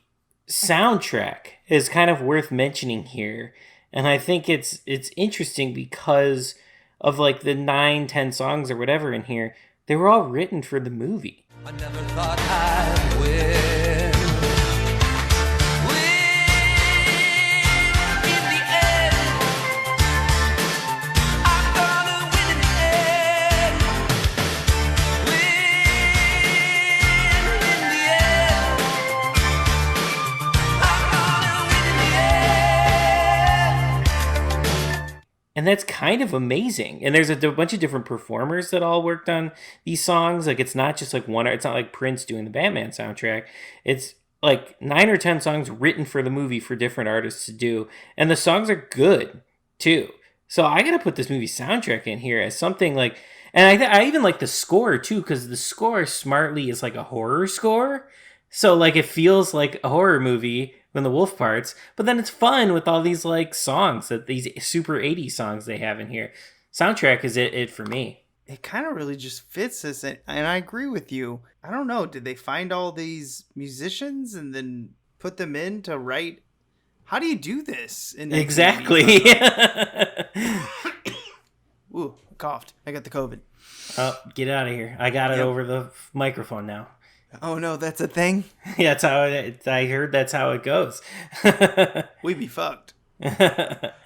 soundtrack is kind of worth mentioning here, and I think it's interesting because of like the 9-10 songs or whatever in here, they were all written for the movie. I never thought I'd win. And that's kind of amazing. And there's a bunch of different performers that all worked on these songs. Like, it's not just like one, it's not like Prince doing the Batman soundtrack. It's like 9 or 10 songs written for the movie for different artists to do. And the songs are good, too. So I got to put this movie soundtrack in here as something like, and I even like the score, too, because the score smartly is like a horror score. So, like, it feels like a horror movie when the wolf parts, but then it's fun with all these, like, songs, that these super 80s songs they have in here. Soundtrack is it for me. It kind of really just fits this, and I agree with you. I don't know, did they find all these musicians and then put them in to write. How do you do this? Exactly. Ooh, I coughed. I got the COVID. Oh, get out of here. I got it over the microphone now. Oh, no, that's a thing? Yeah, that's how I heard that's how it goes. We be fucked.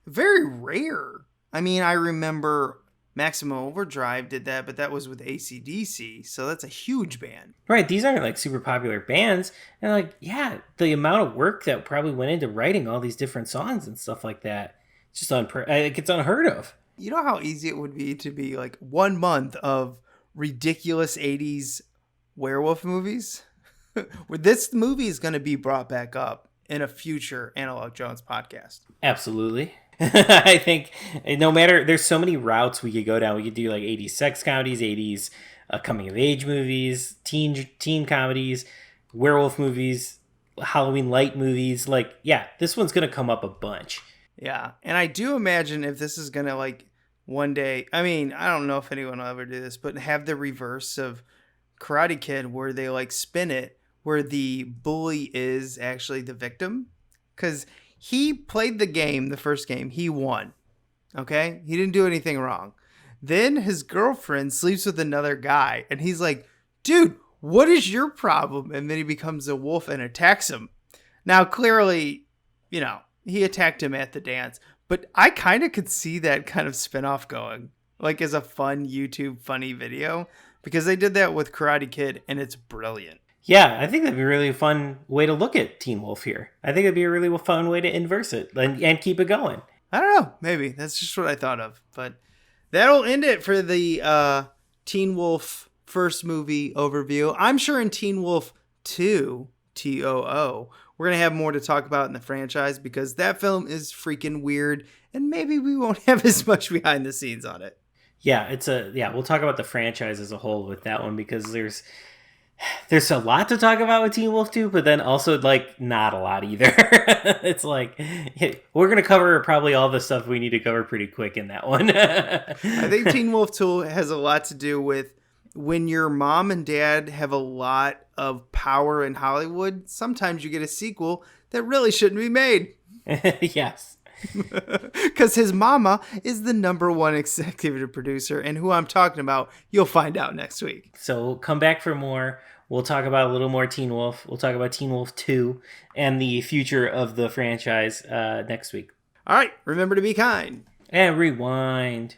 Very rare. I mean, I remember Maximum Overdrive did that, but that was with AC/DC, so that's a huge band. Right, these aren't like super popular bands, and like, yeah, the amount of work that probably went into writing all these different songs and stuff like that, it's just it's unheard of. You know how easy it would be to be like 1 month of ridiculous 80s werewolf movies? Where this movie is going to be brought back up in a future Analog Jones podcast. Absolutely. I think no matter, there's so many routes we could go down. We could do like 80s sex comedies, 80s coming of age movies, teen comedies, werewolf movies, Halloween light movies. Like, yeah, this one's going to come up a bunch. Yeah. And I do imagine if this is going to like one day, I mean, I don't know if anyone will ever do this, but have the reverse of Karate Kid where they like spin it, where the bully is actually the victim. Because he played the game, the first game, he won. Okay? He didn't do anything wrong. Then his girlfriend sleeps with another guy, and he's like, dude, what is your problem? And then he becomes a wolf and attacks him. Now, clearly, you know, he attacked him at the dance, but I kind of could see that kind of spinoff going, like as a fun YouTube funny video, because they did that with Karate Kid, and it's brilliant. Yeah, I think that'd be a really fun way to look at Teen Wolf here. I think it'd be a really fun way to inverse it and keep it going. I don't know. Maybe. That's just what I thought of. But that'll end it for the Teen Wolf first movie overview. I'm sure in Teen Wolf 2, TOO, we're going to have more to talk about in the franchise because that film is freaking weird and maybe we won't have as much behind the scenes on it. Yeah, we'll talk about the franchise as a whole with that one because there's a lot to talk about with Teen Wolf 2, but then also, like, not a lot either. It's like, we're going to cover probably all the stuff we need to cover pretty quick in that one. I think Teen Wolf 2 has a lot to do with when your mom and dad have a lot of power in Hollywood, sometimes you get a sequel that really shouldn't be made. Yes. Because his mama is the #1 executive producer, and who I'm talking about, you'll find out next week. So come back for more. We'll talk about a little more Teen Wolf. We'll talk about Teen Wolf 2 and the future of the franchise next week. All right, remember to be kind. And rewind.